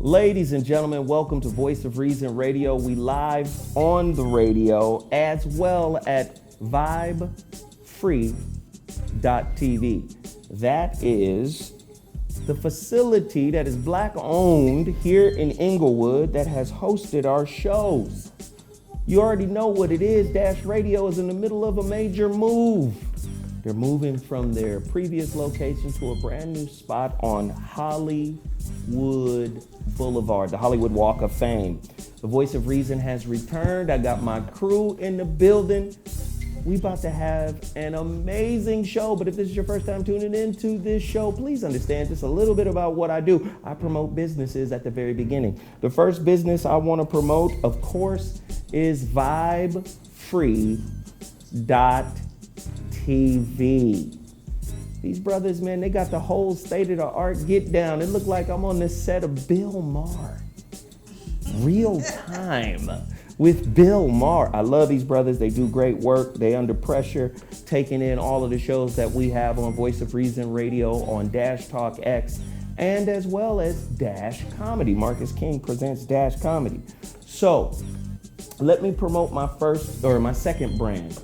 Ladies and gentlemen, welcome to Voice of Reason Radio. We live on the radio as well at VOR-Ep2. That is the facility that is black owned here in Inglewood that has hosted our shows. You already know what it is. Dash Radio is in the middle of a major move. They're moving from their previous location to a brand new spot on Hollywood Boulevard, the Hollywood Walk of Fame. The Voice of Reason has returned. I got my crew in the building. We about to have an amazing show, but if this is your first time tuning into this show, please understand just a little bit about what I do. I promote businesses at the very beginning. The first business I want to promote, of course, is Vibefree.tv. These brothers, man, they got the whole state-of-the-art get down. It looked like I'm on the set of Bill Maher. Real time with Bill Maher. I love these brothers. They do great work. They under pressure, taking in all of the shows that we have on Voice of Reason Radio, on Dash Talk X, and as well as Dash Comedy. Marcus King presents Dash Comedy. So let me promote my second brand,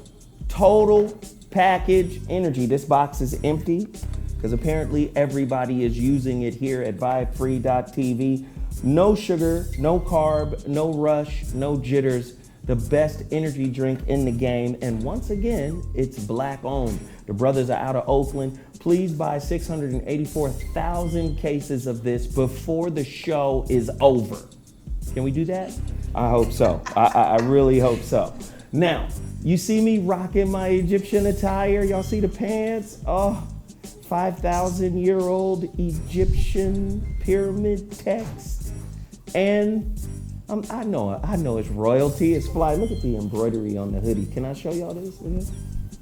Total Package Energy. This box is empty because apparently everybody is using it here at Vibefree.tv. No sugar, no carb, no rush, no jitters. The best energy drink in the game. And once again, it's black owned. The brothers are out of Oakland. Please buy 684,000 cases of this before the show is over. Can we do that? I hope so. I really hope so. Now, you see me rocking my Egyptian attire. Y'all see the pants? Oh, 5,000-year-old Egyptian pyramid text. And I know it's royalty. It's fly. Look at the embroidery on the hoodie. Can I show y'all this?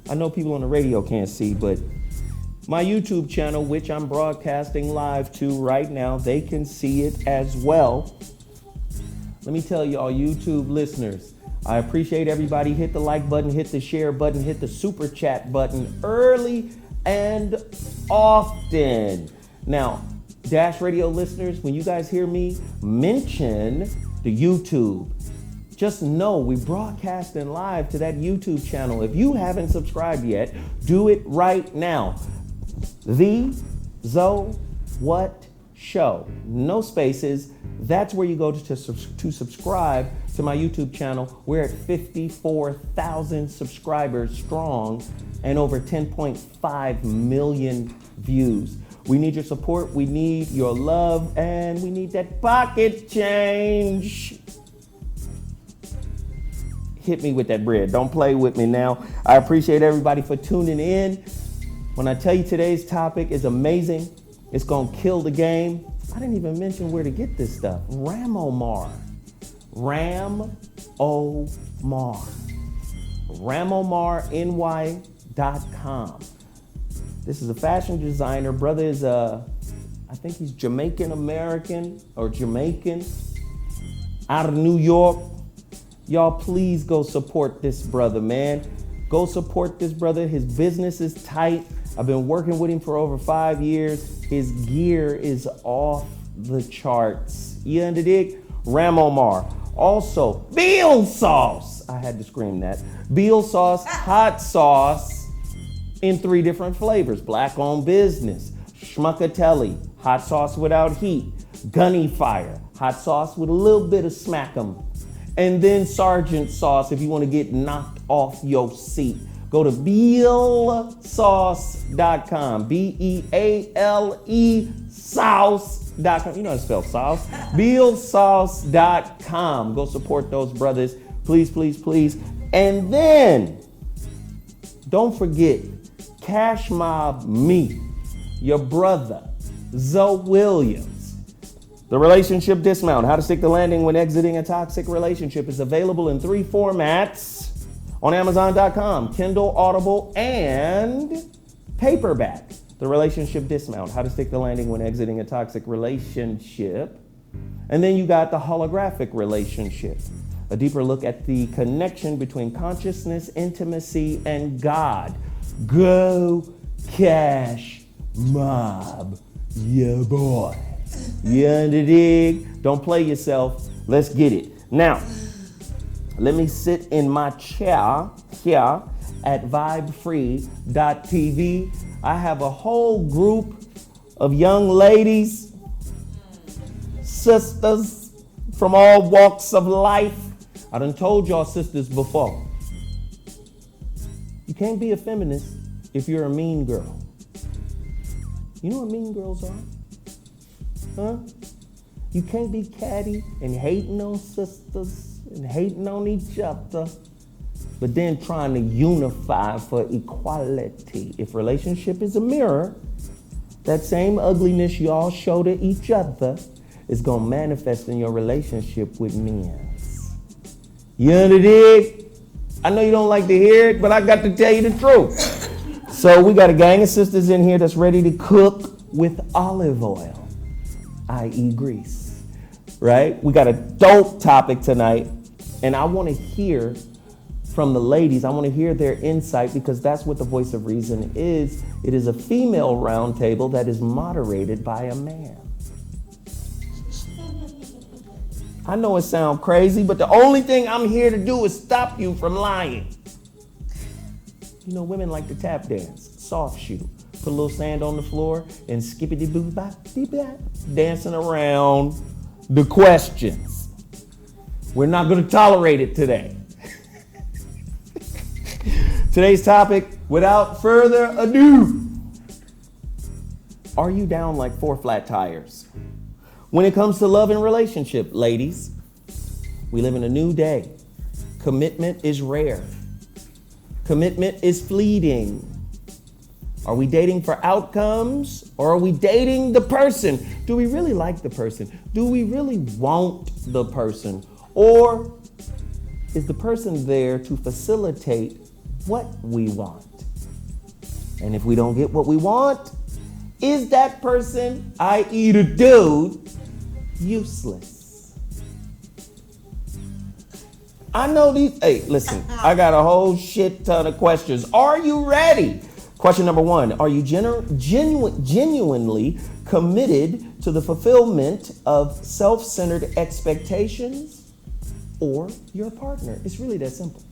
I know people on the radio can't see, but my YouTube channel, which I'm broadcasting live to right now, they can see it as well. Let me tell y'all, YouTube listeners, I appreciate everybody. Hit the like button, hit the share button, hit the super chat button early and often. Now, Dash Radio listeners, when you guys hear me mention the YouTube, just know we broadcasting live to that YouTube channel. If you haven't subscribed yet, do it right now. The Zo What Show. No spaces. That's where you go to subscribe to my YouTube channel. We're at 54,000 subscribers strong and over 10.5 million views. We need your support, we need your love, and we need that pocket change. Hit me with that bread. Don't play with me now. I appreciate everybody for tuning in. When I tell you today's topic is amazing, it's gonna kill the game. I didn't even mention where to get this stuff. Ramomar. RamomarNY.com. This is a fashion designer. Brother is I think he's Jamaican American or Jamaican out of New York. Y'all please go support this brother, man. Go support this brother. His business is tight. I've been working with him for over 5 years. His gear is off the charts. You under dig? Ramomar. Also, Beal Sauce. I had to scream that. Beal Sauce, hot sauce in 3 different flavors. Black owned business. Schmuckatelli, hot sauce without heat. Gunny Fire, hot sauce with a little bit of smack'em. And then Sergeant Sauce if you want to get knocked off your seat. Go to bealsauce.com. BEALE sauce.com. You know how to spell sauce. Bealsauce.com. Go support those brothers. Please, please, please. And then don't forget, Cash Mob Me, your brother, Zoe Williams. The Relationship Dismount, How to Stick the Landing When Exiting a Toxic Relationship, is available in 3 formats on Amazon.com, Kindle, Audible, and paperback. The Relationship Dismount, How to Stick the Landing When Exiting a Toxic Relationship. And then you got The Holographic Relationship, a deeper look at the connection between consciousness, intimacy, and God. Go Cash Mob, yeah boy. You under dig? Don't play yourself. Let's get it. Now, let me sit in my chair here at vibefree.tv. I have a whole group of young ladies, sisters from all walks of life. I done told y'all sisters before. You can't be a feminist if you're a mean girl. You know what mean girls are? Huh? You can't be catty and hating on sisters and hating on each other, but then trying to unify for equality. If relationship is a mirror, that same ugliness y'all show to each other is going to manifest in your relationship with men. You under dig? I know you don't like to hear it, but I got to tell you the truth. So we got a gang of sisters in here that's ready to cook with olive oil, i.e. grease, right? We got a dope topic tonight, and I want to hear from the ladies. I want to hear their insight because that's what the Voice of Reason is. It is a female roundtable that is moderated by a man. I know it sounds crazy, but the only thing I'm here to do is stop you from lying. You know, women like to tap dance, soft shoe, put a little sand on the floor, and skippity-boo-bop-dee-bop, dancing around the questions. We're not going to tolerate it today. Today's topic, without further ado, are you down like 4 flat tires? When it comes to love and relationship, ladies, we live in a new day. Commitment is rare. Commitment is fleeting. Are we dating for outcomes or are we dating the person? Do we really like the person? Do we really want the person? Or is the person there to facilitate what we want? And if we don't get what we want, is that person, i.e. the dude, useless? I know these, hey, listen, I got a whole shit ton of questions. Are you ready? Question number 1, are you genuinely committed to the fulfillment of self-centered expectations or your partner? It's really that simple.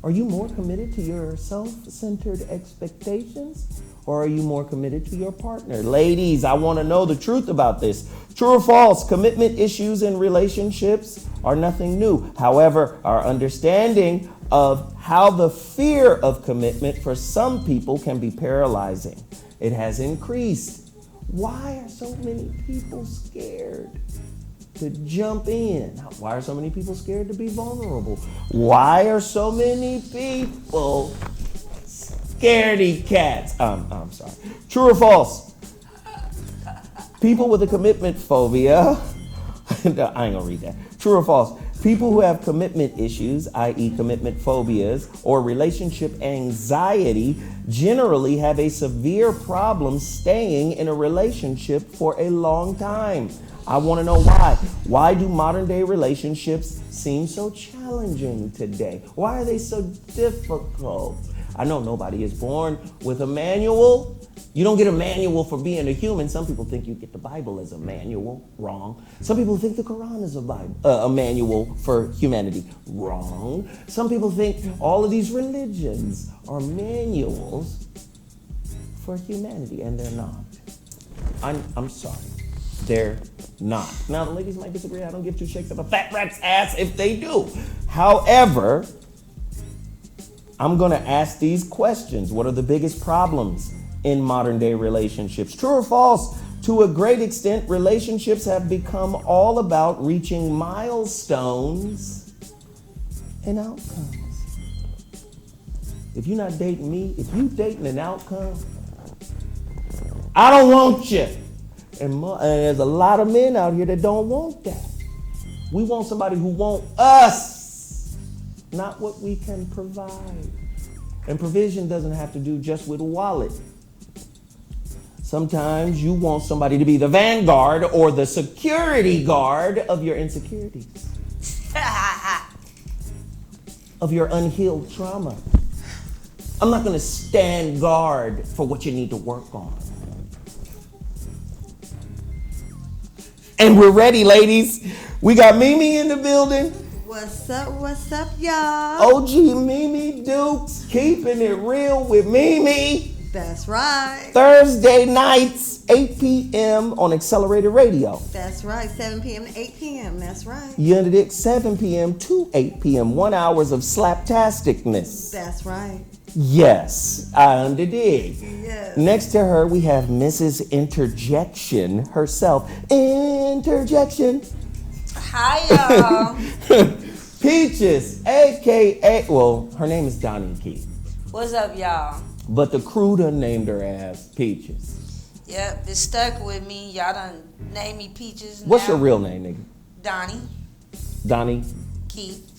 Are you more committed to your self-centered expectations or are you more committed to your partner? Ladies, I want to know the truth about this. True or false, commitment issues in relationships are nothing new. However, our understanding of how the fear of commitment for some people can be paralyzing. It has increased. Why are so many people scared to jump in? Why are so many people scared to be vulnerable? Why are so many people scaredy cats? I'm sorry. True or false? People with a commitment phobia. No, I ain't gonna read that. True or false? People who have commitment issues, i.e. commitment phobias, or relationship anxiety generally have a severe problem staying in a relationship for a long time. I want to know why. Why do modern day relationships seem so challenging today? Why are they so difficult? I know nobody is born with a manual. You don't get a manual for being a human. Some people think you get the Bible as a manual. Wrong. Some people think the Quran is a manual for humanity. Wrong. Some people think all of these religions are manuals for humanity, and they're not. I'm sorry. They're not. Now, the ladies might disagree. I don't give 2 shakes of a fat rat's ass if they do. However, I'm going to ask these questions. What are the biggest problems in modern day relationships? True or false? To a great extent, relationships have become all about reaching milestones and outcomes. If you're not dating me, if you dating an outcome, I don't want you. And there's a lot of men out here that don't want that. We want somebody who wants us, not what we can provide. And provision doesn't have to do just with a wallet. Sometimes you want somebody to be the vanguard or the security guard of your insecurities, of your unhealed trauma. I'm not going to stand guard for what you need to work on. And we're ready, ladies. We got Mimi in the building. What's up, y'all? OG Mimi Dukes, keeping it real with Mimi. That's right. Thursday nights, 8 p.m. on Accelerated Radio. That's right, 7 p.m. to 8 p.m. That's right. You underdig? 7 p.m. to 8 p.m. 1 hour of slaptasticness. That's right. Yes, I underdig. Yes. Next to her, we have Mrs. Interjection herself. Interjection. Hi, y'all. Peaches, a.k.a. Well, her name is Donnie Keith. What's up, y'all? But the crew done named her as Peaches. Yep, it's stuck with me. Y'all done named me Peaches. What's now. your real name, nigga? Donnie Donnie. Keith.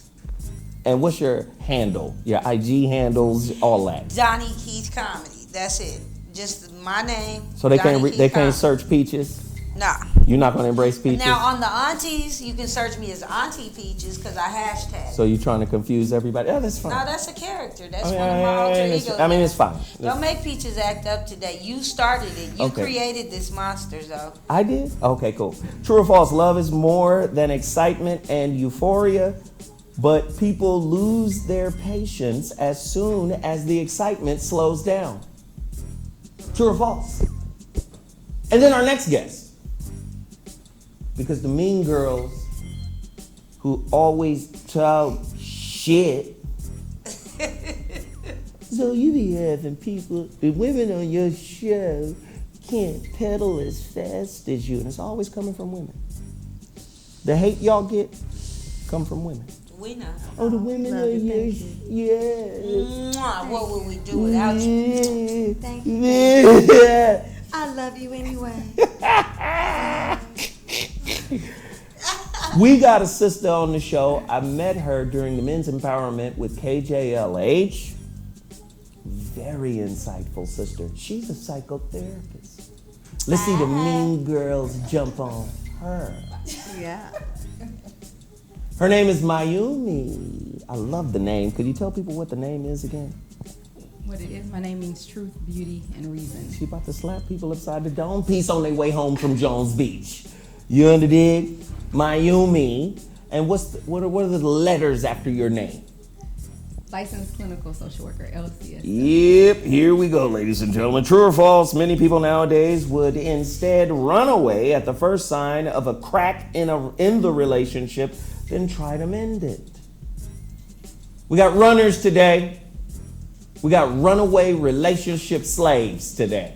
And what's your handle? Your IG handles, all that. Donnie Keith Comedy. That's it. Just my name. So they Donnie can't Keith can't Comedy. search Peaches? Nah. You're not gonna embrace Peaches? Now on the aunties, you can search me as Auntie Peaches because I hashtag. So you're trying to confuse everybody? Oh, that's fine. No, that's a character. That's one of my alter egos. I mean, it's fine. Don't make Peaches act up today. You started it. You Okay. created this monster, though. I did? Okay, cool. True or false, love is more than excitement and euphoria, but people lose their patience as soon as the excitement slows down. True or false? And then our next guest. Because the mean girls who always talk shit. So you be having people, the women on your show can't pedal as fast as you. And it's always coming from women. The hate y'all get come from women. We know. Oh, the women Love on you, your thank Mwah. What would we do without you? Thank you. Yeah. I love you anyway. We got a sister on the show. I met her during the Men's Empowerment with KJLH. Very insightful sister. She's a psychotherapist. Let's see the mean girls jump on her. Yeah. Her name is Mayumi. I love the name. Could you tell people what the name is again? What it is, my name means truth, beauty, and reason. She about to slap people upside the dome piece on their way home from Jones Beach. You underdig? Mayumi. And what are the letters after your name? Licensed clinical social worker, LCS. Yep, here we go, ladies and gentlemen. True or false, many people nowadays would instead run away at the first sign of a crack in the relationship than try to mend it. We got runners today. We got runaway relationship slaves today.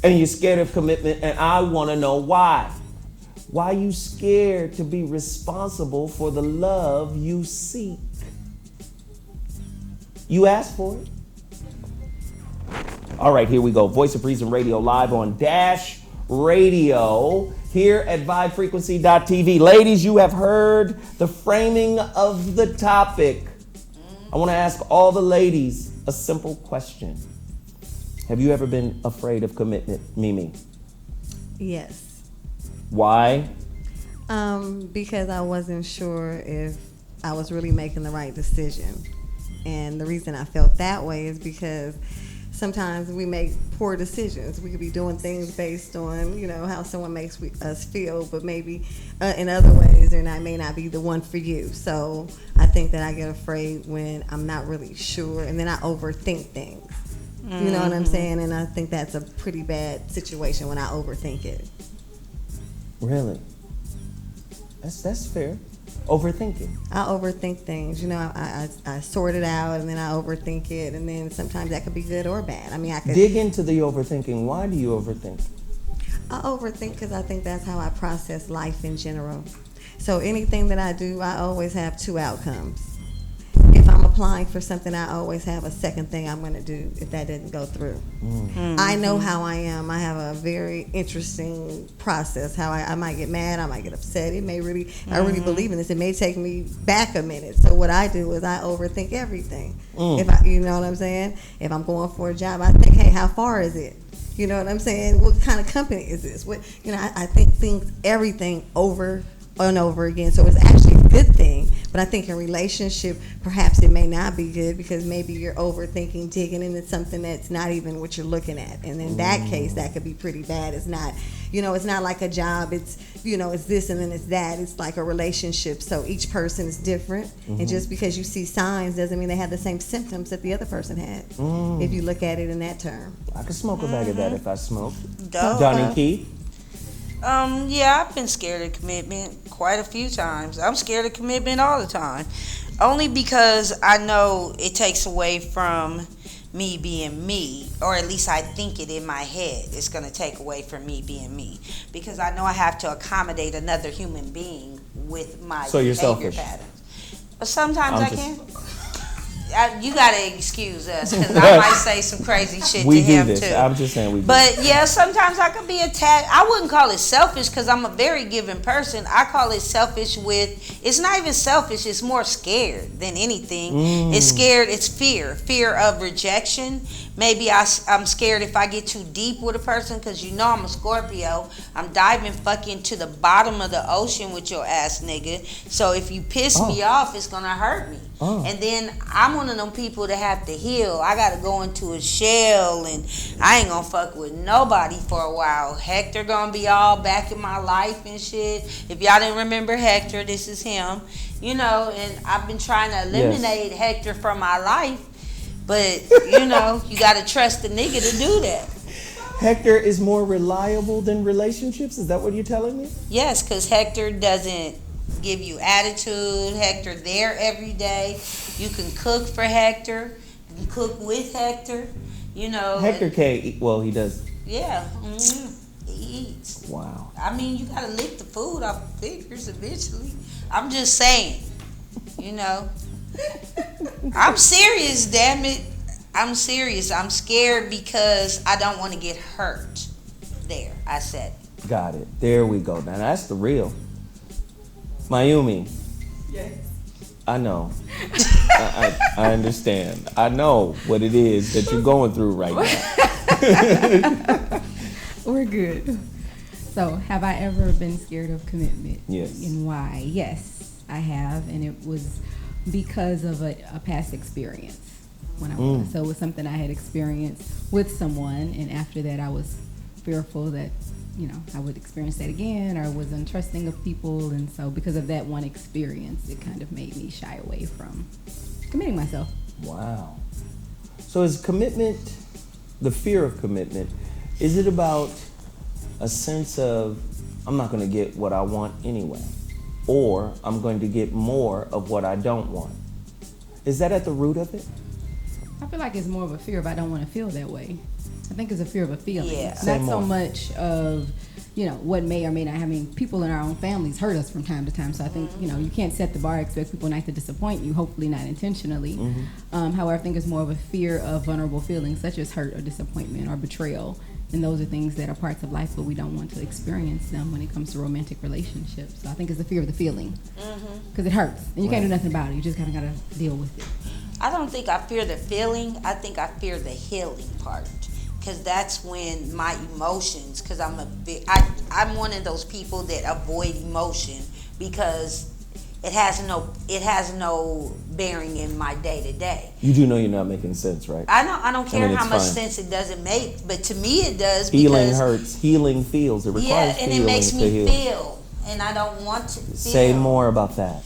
And you're scared of commitment, and I want to know why. Why you scared to be responsible for the love you seek? You asked for it. All right, here we go. Voice of Reason Radio live on Dash Radio here at vibefrequency.tv. Ladies, you have heard the framing of the topic. I want to ask all the ladies a simple question. Have you ever been afraid of commitment, Mimi? Yes. Why? Because I wasn't sure if I was really making the right decision. And the reason I felt that way is because sometimes we make poor decisions. We could be doing things based on, how someone makes us feel, but maybe in other ways may not be the one for you. So I think that I get afraid when I'm not really sure, and then I overthink things. Mm-hmm. You know what I'm saying? And I think that's a pretty bad situation when I overthink it. Really? That's fair. Overthinking. I overthink things. I sort it out, and then I overthink it, and then sometimes that could be good or bad. I mean, I could dig into the overthinking. Why do you overthink? I overthink because I think that's how I process life in general. So anything that I do, I always have two outcomes. If I'm applying for something, I always have a second thing I'm going to do if that didn't go through. Mm-hmm. I know how I am. I have a very interesting process. How I might get mad, I might get upset. It may really, I really believe in this. It may take me back a minute. So what I do is I overthink everything. You know what I'm saying? If I'm going for a job, I think, hey, how far is it? You know what I'm saying? What kind of company is this? I think everything over and over again. So it's actually a good thing But I think in relationship, perhaps it may not be good because maybe you're overthinking, digging into something that's not even what you're looking at. And in that case, that could be pretty bad. It's not, it's not like a job. It's, it's this and then it's that. It's like a relationship. So each person is different. And just because you see signs doesn't mean they have the same symptoms that the other person had. If you look at it in that term. I could smoke a bag of that if I smoked. Dope. Donnie Keith. Yeah, I've been scared of commitment quite a few times. I'm scared of commitment all the time. Only because I know it takes away from me being me, or at least I think it in my head. It's going to take away from me being me. Because I know I have to accommodate another human being with my So you're behavior selfish. patterns. But sometimes I'm I just- can. You gotta excuse us because I might say some crazy shit We to do him this. too. I'm just saying we do. But yeah, sometimes I could be attacked. I wouldn't call it selfish because I'm a very giving person. I call it selfish with, it's not even selfish, it's more scared than anything. It's scared, it's fear of rejection. Maybe I'm scared if I get too deep with a person because I'm a Scorpio. I'm diving fucking to the bottom of the ocean with your ass nigga. So if you piss me off, it's gonna hurt me. And then I'm one of them people that have to heal. I gotta go into a shell and I ain't gonna fuck with nobody for a while. Hector gonna be all back in my life and shit. If y'all didn't remember Hector, this is him. And I've been trying to eliminate Hector from my life. But, you gotta trust the nigga to do that. Hector is more reliable than relationships? Is that what you're telling me? Yes, because Hector doesn't give you attitude. Hector there every day. You can cook for Hector. You can cook with Hector. Hector can't eat. Well, he does. Yeah. He eats. Wow. I mean, you gotta lick the food off the fingers eventually. I'm just saying. I'm serious, damn it. I'm serious. I'm scared because I don't want to get hurt. There, I said it. Got it. There we go. Now that's the real. Mayumi. Yes. I know. I understand. I know what it is that you're going through right now. We're good. So, have I ever been scared of commitment? Yes. And why? Yes, I have, and it was because of a past experience when I was. So it was something I had experienced with someone, and after that, I was fearful that I would experience that again, or was untrusting of people, and so because of that one experience, it kind of made me shy away from committing myself. Wow. So is commitment, the fear of commitment, is it about a sense of I'm not going to get what I want anyway, or I'm going to get more of what I don't want? Is that at the root of it? I feel like it's more of a fear of I don't want to feel that way. I think it's a fear of a feeling. Yeah. Not Say so more. much of, what may or may not. I mean, people in our own families hurt us from time to time. So I think, you can't set the bar, expect people not to disappoint you, hopefully not intentionally. However, I think it's more of a fear of vulnerable feelings such as hurt or disappointment or betrayal. And those are things that are parts of life, but we don't want to experience them when it comes to romantic relationships. So I think it's the fear of the feeling. Because it hurts. And you can't do nothing about it. You just kind of got to deal with it. I don't think I fear the feeling. I think I fear the healing part. Because that's when my emotions, because I'm one of those people that avoid emotion because it has no bearing in my day to day. You do know you're not making sense, right? I don't care how it's much fine. sense it doesn't make, but to me it does. Healing because, hurts. Healing feels. It requires and feeling it makes to me heal. feel, and I don't want to feel. Say more about that.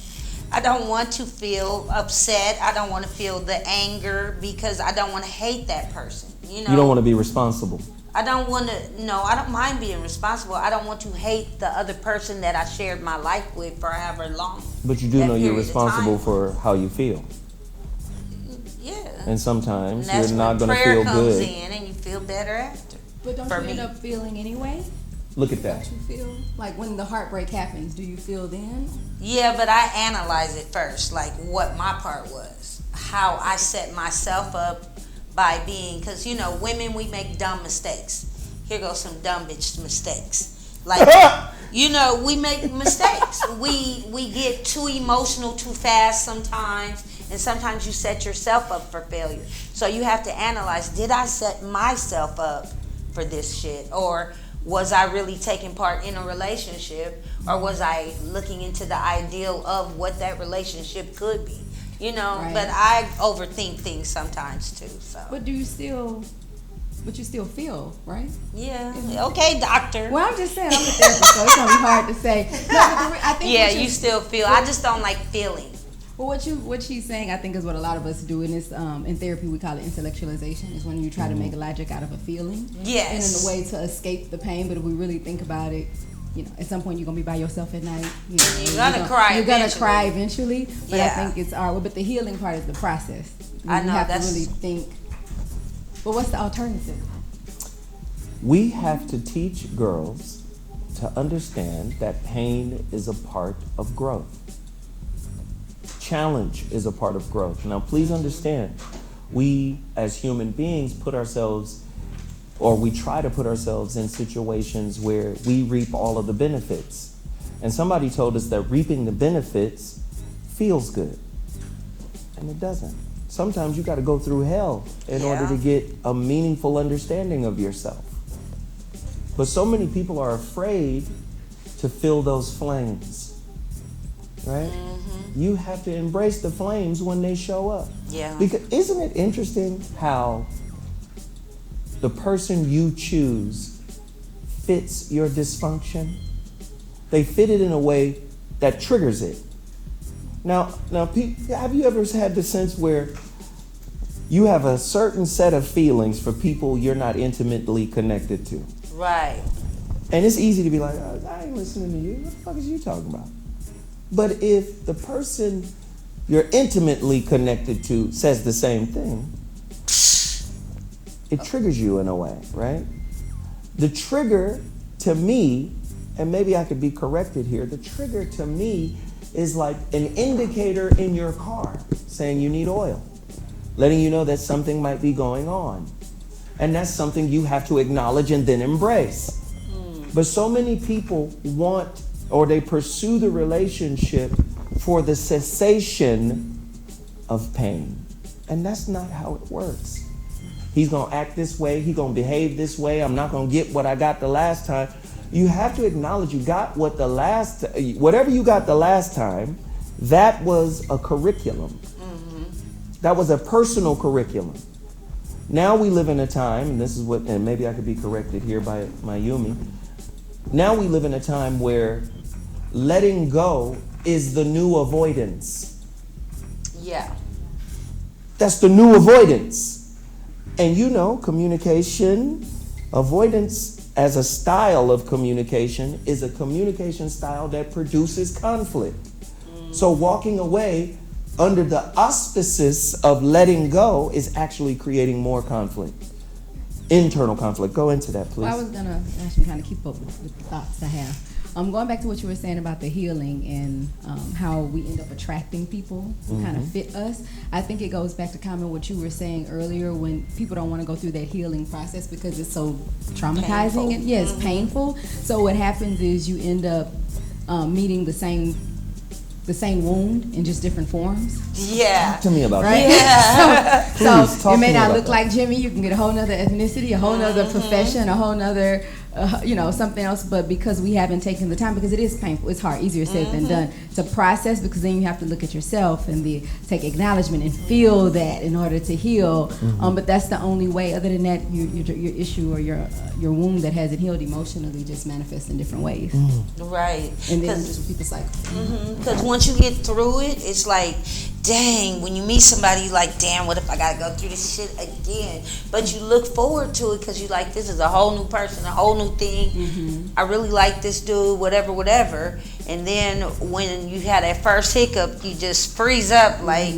I don't want to feel upset. I don't want to feel the anger because I don't want to hate that person. You don't want to be responsible. I don't want to, I don't mind being responsible. I don't want to hate the other person that I shared my life with for however long. But you do that know you're period of responsible time. for how you feel. Yeah. And sometimes And that's you're not when going to prayer feel comes good. in and you feel better after. But don't For you end me. up feeling anyway? Look at that. Don't you feel? Like when the heartbreak happens, do you feel then? Yeah, but I analyze it first, like what my part was, how I set myself up by being, because women, we make dumb mistakes. Here goes some dumb bitch mistakes. Like, we make mistakes. We get too emotional too fast sometimes, and sometimes you set yourself up for failure. So you have to analyze, did I set myself up for this shit? Or was I really taking part in a relationship, or was I looking into the ideal of what that relationship could be? You know, Right. but I overthink things sometimes too. So, But you still feel, right? yeah, okay, doctor. Well, I'm just saying, I'm a therapist, so it's gonna be hard to say. No, but I think Yeah, what you still feel. I just don't like feeling. Well, what she's saying, I think, is what a lot of us do in this in therapy. We call it intellectualization. Is when you try to make a logic out of a feeling, Yes. and in a way to escape the pain. But if we really think about it, you know, at some point you're gonna be by yourself at night. You know, You're gonna cry You're gonna eventually. cry eventually. But Yeah. I think it's our. But the healing part is the process. I know, You have that's- to really think. But what's the alternative? We have to teach girls to understand that pain is a part of growth. Challenge is a part of growth. Now, please understand, we as human beings put ourselves, or we try to put ourselves in situations where we reap all of the benefits. And somebody told us that reaping the benefits feels good. And it doesn't. Sometimes you got to go through hell in order to get a meaningful understanding of yourself. But so many people are afraid to feel those flames, right? You have to embrace the flames when they show up. Yeah. Because isn't it interesting how the person you choose fits your dysfunction? They fit it in a way that triggers it. Now, have you ever had the sense where you have a certain set of feelings for people you're not intimately connected to? Right. And it's easy to be like, oh, I ain't listening to you. What the fuck is you talking about? But if the person you're intimately connected to says the same thing, it triggers you in a way, right? The trigger to me, and maybe I could be corrected here, the trigger to me is like an indicator in your car saying you need oil, letting you know that something might be going on. And that's something you have to acknowledge and then embrace. But so many people want, or they pursue the relationship for the cessation of pain. And that's not how it works. He's gonna act this way, he's gonna behave this way, I'm not gonna get what I got the last time. You have to acknowledge you got whatever you got the last time, that was a curriculum. That was a personal curriculum. Now we live in a time, and this is what, and maybe I could be corrected here by Mayumi. Now we live in a time where letting go is the new avoidance. Yeah. That's the new avoidance. And you know, communication, avoidance as a style of communication is a communication style that produces conflict. So walking away under the auspices of letting go is actually creating more conflict. Internal conflict. Go into that, please. Well, I was gonna actually kind of keep up with the thoughts I have. Going back to what you were saying about the healing and how we end up attracting people who kind of fit us. I think it goes back to kind of what you were saying earlier, when people don't want to go through that healing process because it's so traumatizing. Painful. And it's painful. So what happens is you end up meeting the same wound in just different forms. Yeah. Talk to me about Right? that. So Please, talk it may to me not about look that. like Jimmy. You can get a whole nother ethnicity, a whole nother profession, a whole nother, something else. But because we haven't taken the time, because it is painful, it's hard, easier said than done to process. Because then you have to look at yourself and take acknowledgement and feel that in order to heal. But that's the only way. Other than that, your issue or your wound that hasn't healed emotionally just manifests in different ways. Right. And then just repeat the cycle. Because once you get through it, it's like, dang, when you meet somebody, you like, damn, what if I gotta go through this shit again? But you look forward to it because you like, this is a whole new person, a whole new thing. I really like this dude, whatever. And then when you had that first hiccup, you just freeze up, like.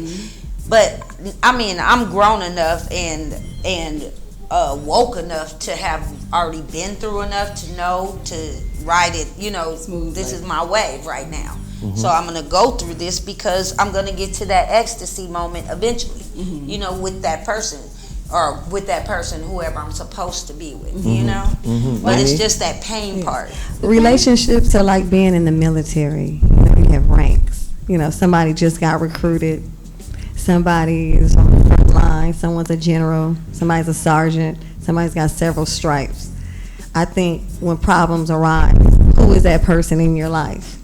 But I mean, I'm grown enough and woke enough to have already been through enough to know to ride it. Smooth, this like. is my wave right now. So I'm gonna go through this because I'm gonna get to that ecstasy moment eventually. With that person, or with that person, whoever I'm supposed to be with. But it's just that pain part. Relationships are like being in the military. You have ranks. Somebody just got recruited. Somebody is on the front line. Someone's a general. Somebody's a sergeant. Somebody's got several stripes. I think when problems arise, who is that person in your life?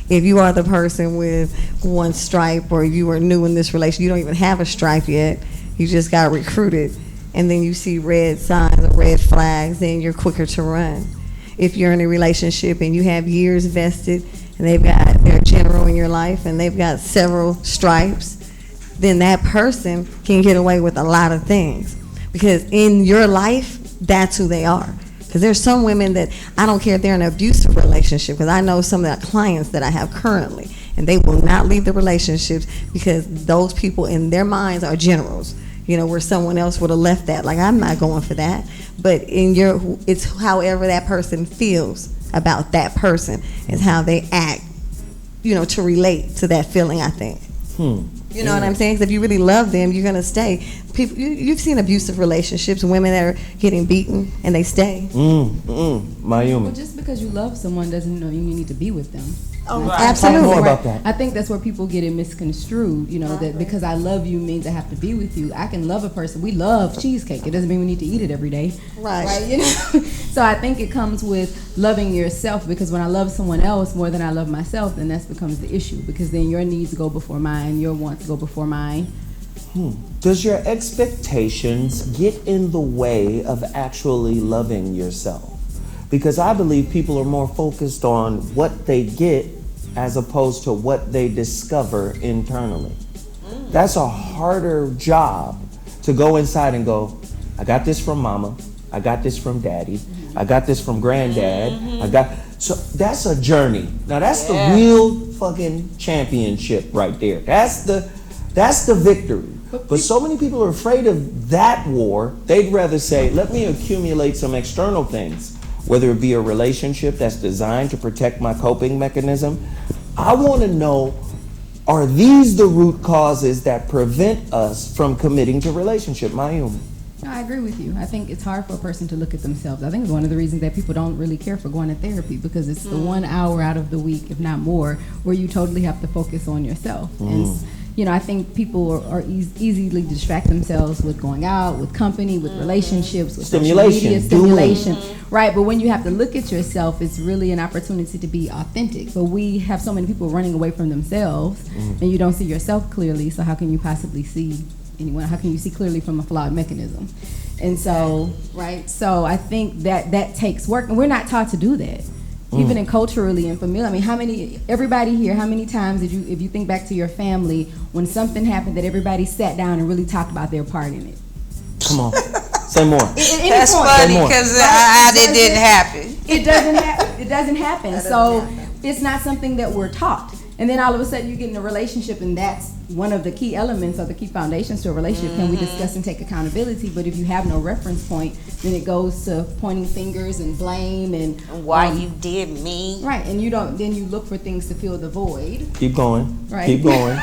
If you are the person with one stripe, or you are new in this relationship, you don't even have a stripe yet, you just got recruited, and then you see red signs or red flags, then you're quicker to run. If you're in a relationship and you have years vested, and they're a general in your life, and they've got several stripes, then that person can get away with a lot of things. Because in your life, that's who they are. Because there's some women that, I don't care if they're in an abusive relationship, because I know some of the clients that I have currently, and they will not leave the relationships because those people in their minds are generals. Where someone else would have left that. Like, I'm not going for that. But it's however that person feels about that person is how they act, to relate to that feeling, I think. You know what I'm saying? 'Cause if you really love them, you're gonna stay. People, you've seen abusive relationships, women that are getting beaten and they stay. Mayumi. Well, just because you love someone doesn't mean you need to be with them. Oh, Talk absolutely. more about that. I think that's where people get it misconstrued, that because I love you means I have to be with you. I can love a person. We love cheesecake. It doesn't mean we need to eat it every day. Right. So I think it comes with loving yourself, because when I love someone else more than I love myself, then that becomes the issue, because then your needs go before mine, your wants go before mine. Does your expectations get in the way of actually loving yourself? Because I believe people are more focused on what they get as opposed to what they discover internally. That's a harder job, to go inside and go, I got this from mama, I got this from daddy, I got this from granddad, so that's a journey. Now that's the real fucking championship right there. That's the victory. But so many people are afraid of that war. They'd rather say, let me accumulate some external things, whether it be a relationship that's designed to protect my coping mechanism. I want to know, are these the root causes that prevent us from committing to relationship? Mayumi. No, I agree with you. I think it's hard for a person to look at themselves. I think it's one of the reasons that people don't really care for going to therapy, because it's the 1 hour out of the week, if not more, where you totally have to focus on yourself. And I think people are easily distract themselves with going out, with company, with relationships, with Stimulation. Stimulation. Right, but when you have to look at yourself, it's really an opportunity to be authentic. But we have so many people running away from themselves, and you don't see yourself clearly, so how can you possibly see anyone? How can you see clearly from a flawed mechanism? And so, so I think that takes work, and we're not taught to do that. Even in culturally and familiar. I mean, everybody here, how many times if you think back to your family, when something happened that everybody sat down and really talked about their part in it? Come on. Say more. That's funny, because it didn't happen. It doesn't happen. So it's not something that we're taught. And then all of a sudden you get in a relationship, and that's one of the key elements or the key foundations to a relationship. Can we discuss and take accountability? But if you have no reference point, then it goes to pointing fingers and blame and why you did me. Right, and you don't. Then you look for things to fill the void. Keep going. Right. Keep going.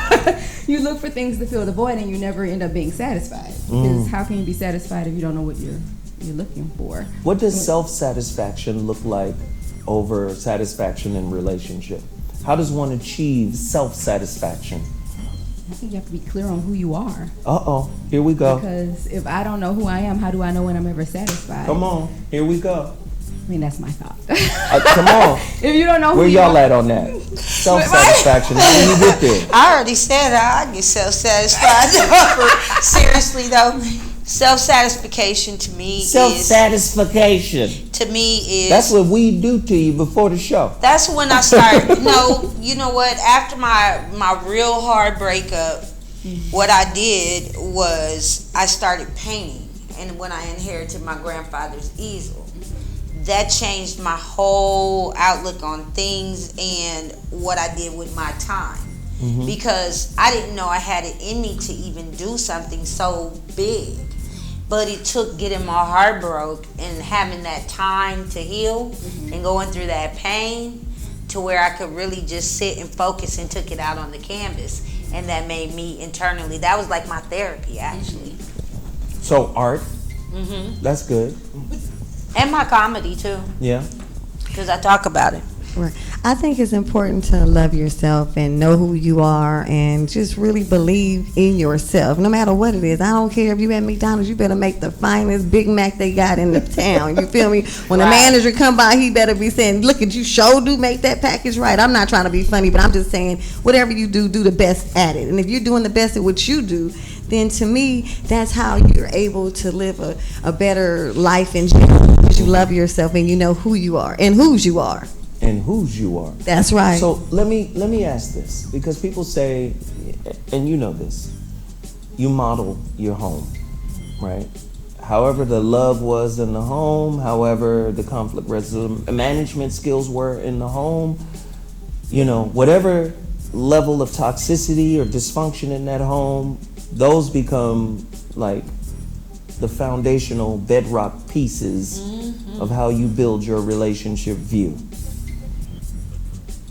You look for things to fill the void, and you never end up being satisfied. Because how can you be satisfied if you don't know what you're looking for? What does self-satisfaction look like over satisfaction in relationship? How does one achieve self-satisfaction? I think you have to be clear on who you are. Here we go. Because if I don't know who I am, how do I know when I'm ever satisfied? Come on, here we go. I mean, that's my thought. Come on. If you don't know who Where you y'all are, at on that? Self-satisfaction, how do you get there? I already said I get self-satisfied. Seriously though, self-satisfaction to me Self-satisfaction. is That's what we do to you before the show. That's when I started. No, you know what? After my real hard breakup, what I did was I started painting, and when I inherited my grandfather's easel, that changed my whole outlook on things and what I did with my time. Because I didn't know I had it in me to even do something so big. But it took getting my heart broke and having that time to heal and going through that pain to where I could really just sit and focus and took it out on the canvas. And that made me internally, that was like my therapy actually. So art, that's good. And my comedy too. Yeah. Because I talk about it. Right. I think it's important to love yourself and know who you are and just really believe in yourself, no matter what it is. I don't care if you at McDonald's, you better make the finest Big Mac they got in the town. You feel me? When the manager come by, he better be saying, look at you, sure do make that package right. I'm not trying to be funny, but I'm just saying, whatever you do, do the best at it. And if you're doing the best at what you do, then to me, that's how you're able to live a better life in general, because you love yourself and you know who you are and whose you are. And whose you are. That's right. So let me ask this, because people say, and you know this, you model your home, right? However the love was in the home, however the conflict resolution management skills were in the home, whatever level of toxicity or dysfunction in that home, those become like the foundational bedrock pieces of how you build your relationship view.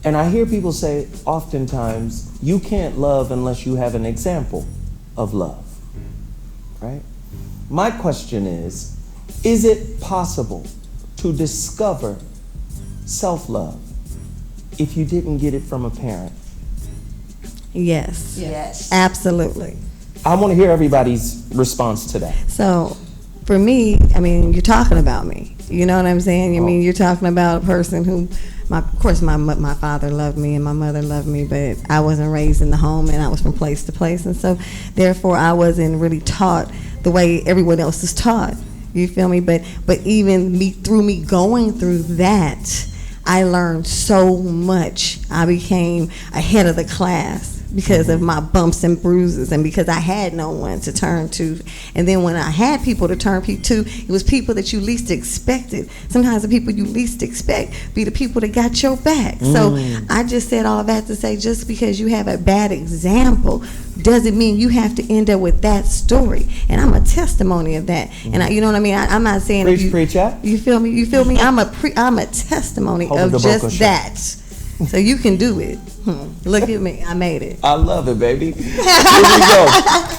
And I hear people say oftentimes, you can't love unless you have an example of love, right? My question is it possible to discover self-love if you didn't get it from a parent? Yes. Yes. Absolutely. I want to hear everybody's response to that. So, for me, I mean, you're talking about me. You know what I'm saying? I mean, you're talking about a person who, of course, my father loved me and my mother loved me, but I wasn't raised in the home and I was from place to place. And so, therefore, I wasn't really taught the way everyone else is taught. You feel me? But even through me going through that, I learned so much. I became ahead of the class because of my bumps and bruises and because I had no one to turn to. And then when I had people to turn to, it was people that you least expected. Sometimes the people you least expect be the people that got your back. So I just said all that to say, just because you have a bad example doesn't mean you have to end up with that story. And I'm a testimony of that. And you know what I mean? I'm not saying Preach, you feel me? You feel me? I'm a testimony of just that. So you can do it. Look at me. I made it. I love it, baby. Here we go.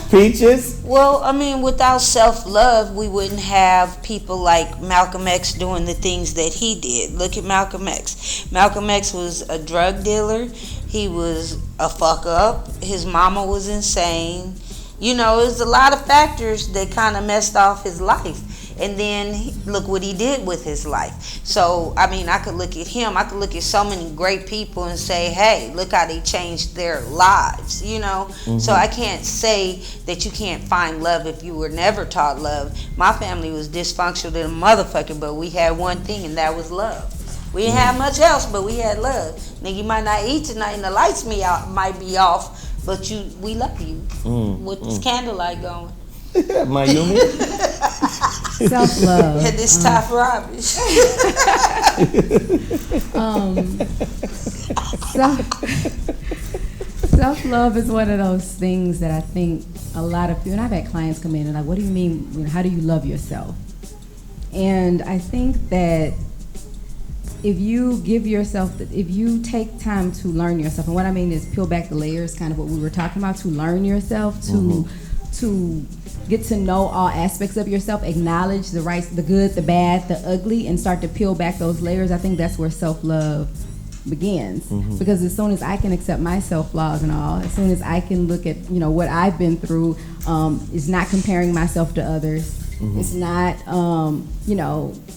Peaches? Well, I mean, without self-love, we wouldn't have people like Malcolm X doing the things that he did. Look at Malcolm X. Malcolm X was a drug dealer. He was a fuck up. His mama was insane. It was a lot of factors that kind of messed off his life. And then look what he did with his life. So, I mean, I could look at him. I could look at so many great people and say, hey, look how they changed their lives, So I can't say that you can't find love if you were never taught love. My family was dysfunctional than a motherfucker, but we had one thing, and that was love. We didn't have much else, but we had love. Now, you might not eat tonight, and the lights might be off, but we love you with this candlelight going. Mayumi? Self-love. And this top rubbish. Self-love is one of those things that I think a lot of people, and I've had clients come in and like, what do you mean, how do you love yourself? And I think that if you take time to learn yourself, and what I mean is peel back the layers, kind of what we were talking about, to learn yourself, to get to know all aspects of yourself, acknowledge the right, the good, the bad, the ugly, and start to peel back those layers. I think that's where self-love begins. Because as soon as I can accept my self-flaws and all, as soon as I can look at what I've been through, is not comparing myself to others. It's not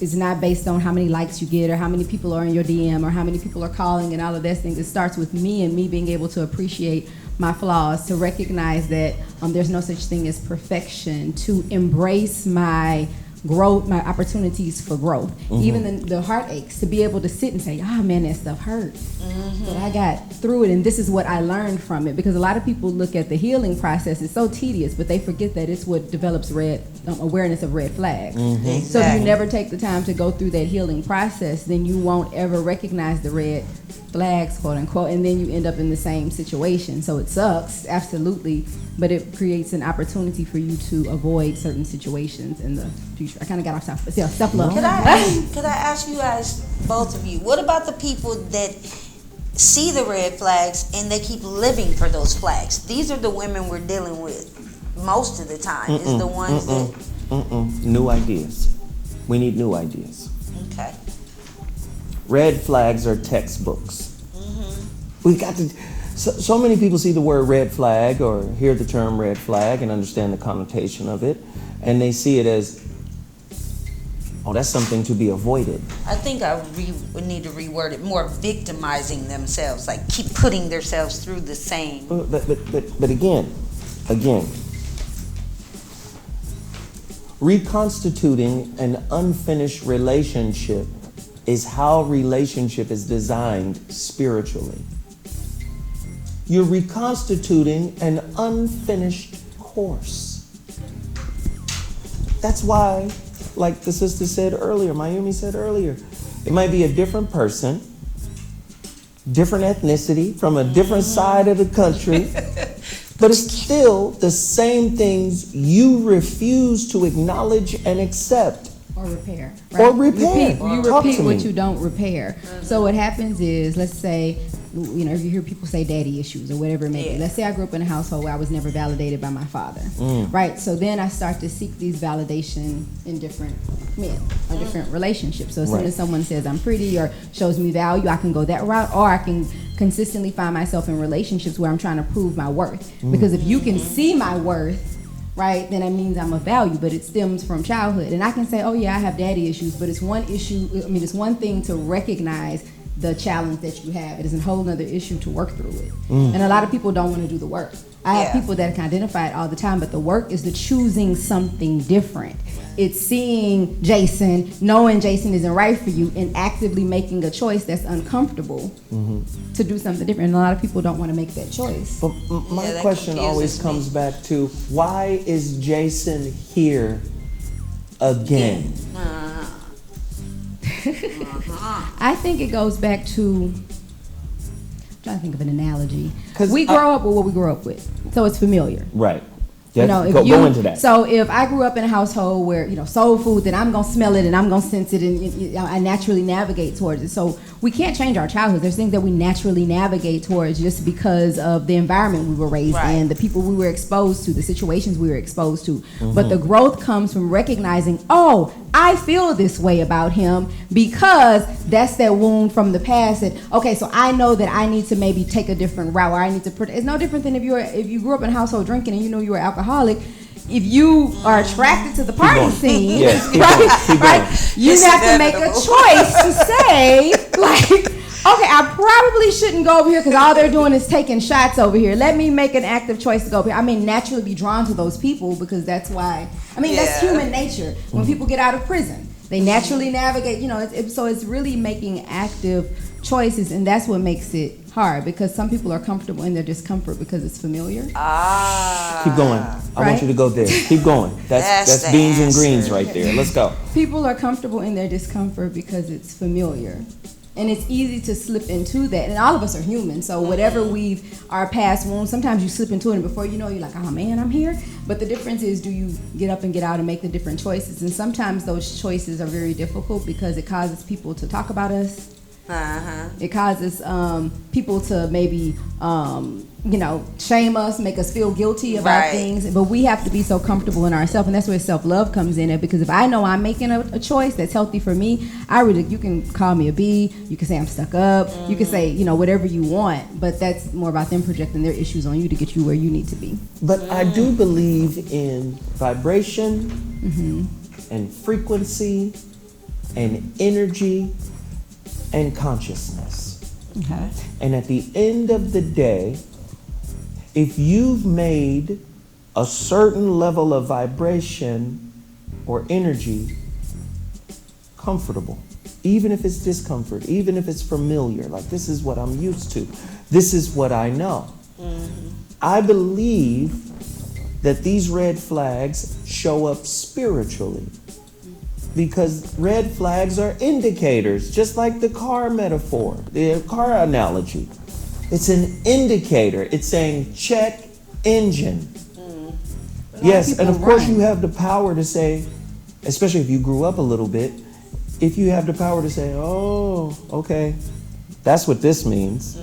it's not based on how many likes you get or how many people are in your DM or how many people are calling and all of those things. It starts with me and me being able to appreciate my flaws, to recognize that there's no such thing as perfection, to embrace my growth, my opportunities for growth, even the heartaches, to be able to sit and say, oh man, that stuff hurt, but I got through it and this is what I learned from it. Because a lot of people look at the healing process, it's so tedious, but they forget that it's what develops awareness of red flags. Exactly. So if you never take the time to go through that healing process, then you won't ever recognize the red flags, quote unquote, and then you end up in the same situation. So it sucks, absolutely, but it creates an opportunity for you to avoid certain situations in the future. I kind of got off topic. Yeah, self-love. Could I ask you guys, both of you, what about the people that see the red flags and they keep living for those flags? These are the women we're dealing with most of the time. Is the ones that New ideas. We need new ideas. okay. red flags are textbooks. We got to. So many people see the word red flag or hear the term red flag and understand the connotation of it, and they see it as, oh, that's something to be avoided. I think I would need to reword it more, victimizing themselves, like keep putting themselves through the same. But again, reconstituting an unfinished relationship is how relationship is designed spiritually. You're reconstituting an unfinished course. That's why, like the sister said earlier, Mayumi said earlier, it might be a different person, different ethnicity, from a different side of the country, but it's still the same things you refuse to acknowledge and accept. Or repair. Or repair. You Talk repeat to what me. you don't repair. So what happens is, let's say, you know, if you hear people say daddy issues or whatever it may be. Yeah. Let's say I grew up in a household where I was never validated by my father, right? So then I start to seek these validation in different men or different relationships. So as soon Right. as someone says I'm pretty or shows me value, I can go that route, or I can consistently find myself in relationships where I'm trying to prove my worth. Because if you can see my worth, right, then that means I'm of value, but it stems from childhood. And I can say, oh yeah, I have daddy issues, but it's one issue, I mean, it's one thing to recognize the challenge that you have. It is a whole other issue to work through it. And a lot of people don't want to do the work. I have people that can identify it all the time, but the work is the choosing something different. It's seeing Jason, knowing Jason isn't right for you, and actively making a choice that's uncomfortable to do something different. And a lot of people don't want to make that choice. But my Yeah, that question always confuses comes back to, why is Jason here again? I think it goes back to, I'm trying to think of an analogy. 'Cause We grow up with what we grew up with, so it's familiar. Right. You know, if go you, into that. So if I grew up in a household where, you know, soul food, then I'm gonna smell it and I'm gonna sense it, and I naturally navigate towards it. So we can't change our childhood. There's things that we naturally navigate towards just because of the environment we were raised Right. in, the people we were exposed to, the situations we were exposed to. But the growth comes from recognizing, oh, I feel this way about him because that's that wound from the past. And okay, so I know that I need to maybe take a different route, or I need to. It's no different than if you grew up in a household drinking and you know you were alcoholic. If you are attracted to the party going. scene, Yes, keep right, going, keep right, going. you It's have to make a inevitable. choice to say, like, okay, I probably shouldn't go over here because all they're doing is taking shots over here. Let me make an active choice to go over here. I mean, naturally be drawn to those people because that's why. I mean, that's Yeah. human nature. When people get out of prison, they naturally navigate. You know, so it's really making active choices, and that's what makes it hard because some people are comfortable in their discomfort because it's familiar. Keep going. I want Right? you to go there. Keep going. That's That's the beans and answer. greens right there. Let's go. People are comfortable in their discomfort because it's familiar. And it's easy to slip into that. And all of us are human. So whatever our past wounds, sometimes you slip into it and before you know, you're like, oh man, I'm here. But the difference is, do you get up and get out and make the different choices? And sometimes those choices are very difficult because it causes people to talk about us. It causes people to maybe, shame us, make us feel guilty about Right. things. But we have to be so comfortable in ourselves, and that's where self-love comes in. Because if I know I'm making a choice that's healthy for me, you can call me a B, you can say I'm stuck up, you can say, whatever you want. But that's more about them projecting their issues on you to get you where you need to be. But I do believe in vibration and frequency and energy and consciousness. Okay. And at the end of the day, if you've made a certain level of vibration or energy comfortable, even if it's discomfort, even if it's familiar, like this is what I'm used to, this is what I know. I believe that these red flags show up spiritually. Because red flags are indicators, just like the car metaphor, the car analogy. It's an indicator. It's saying, check engine. Yes, and of course you have the power to say, especially if you grew up a little bit, if you have the power to say, oh, okay, that's what this means.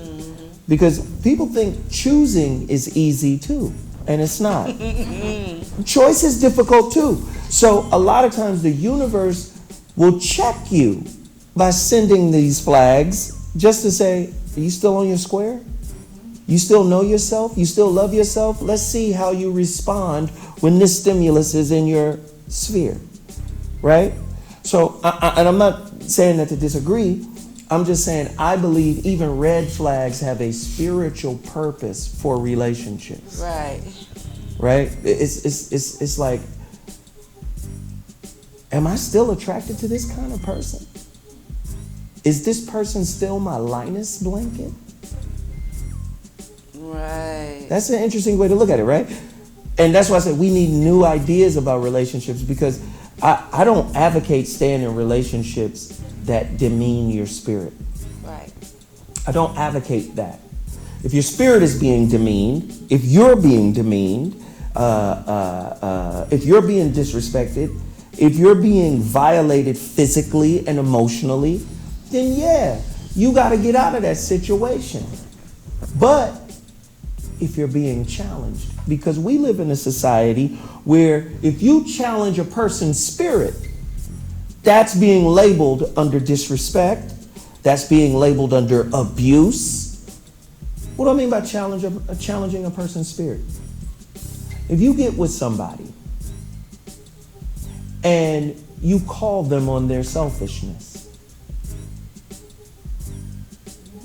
Because people think choosing is easy too, and it's not. Choice is difficult too. So a lot of times the universe will check you by sending these flags just to say, are you still on your square? You still know yourself? You still love yourself? Let's see how you respond when this stimulus is in your sphere, right? So, and I'm not saying that to disagree. I'm just saying I believe even red flags have a spiritual purpose for relationships. Right. Right? It's like, am I still attracted to this kind of person? Is this person still my Linus blanket? Right. That's an interesting way to look at it, right? And that's why I said we need new ideas about relationships, because I don't advocate staying in relationships that demean your spirit. Right. I don't advocate that. If your spirit is being demeaned, if you're being demeaned, if you're being disrespected, if you're being violated physically and emotionally, then yeah, you got to get out of that situation. But if you're being challenged, because we live in a society where if you challenge a person's spirit, that's being labeled under disrespect. That's being labeled under abuse. What do I mean by challenging a person's spirit? If you get with somebody and you call them on their selfishness,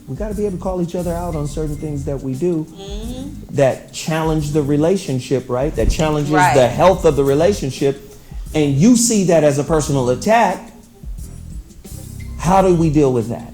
we got to be able to call each other out on certain things that we do that challenge the relationship, right? That challenges the health of the relationship. And you see that as a personal attack. How do we deal with that?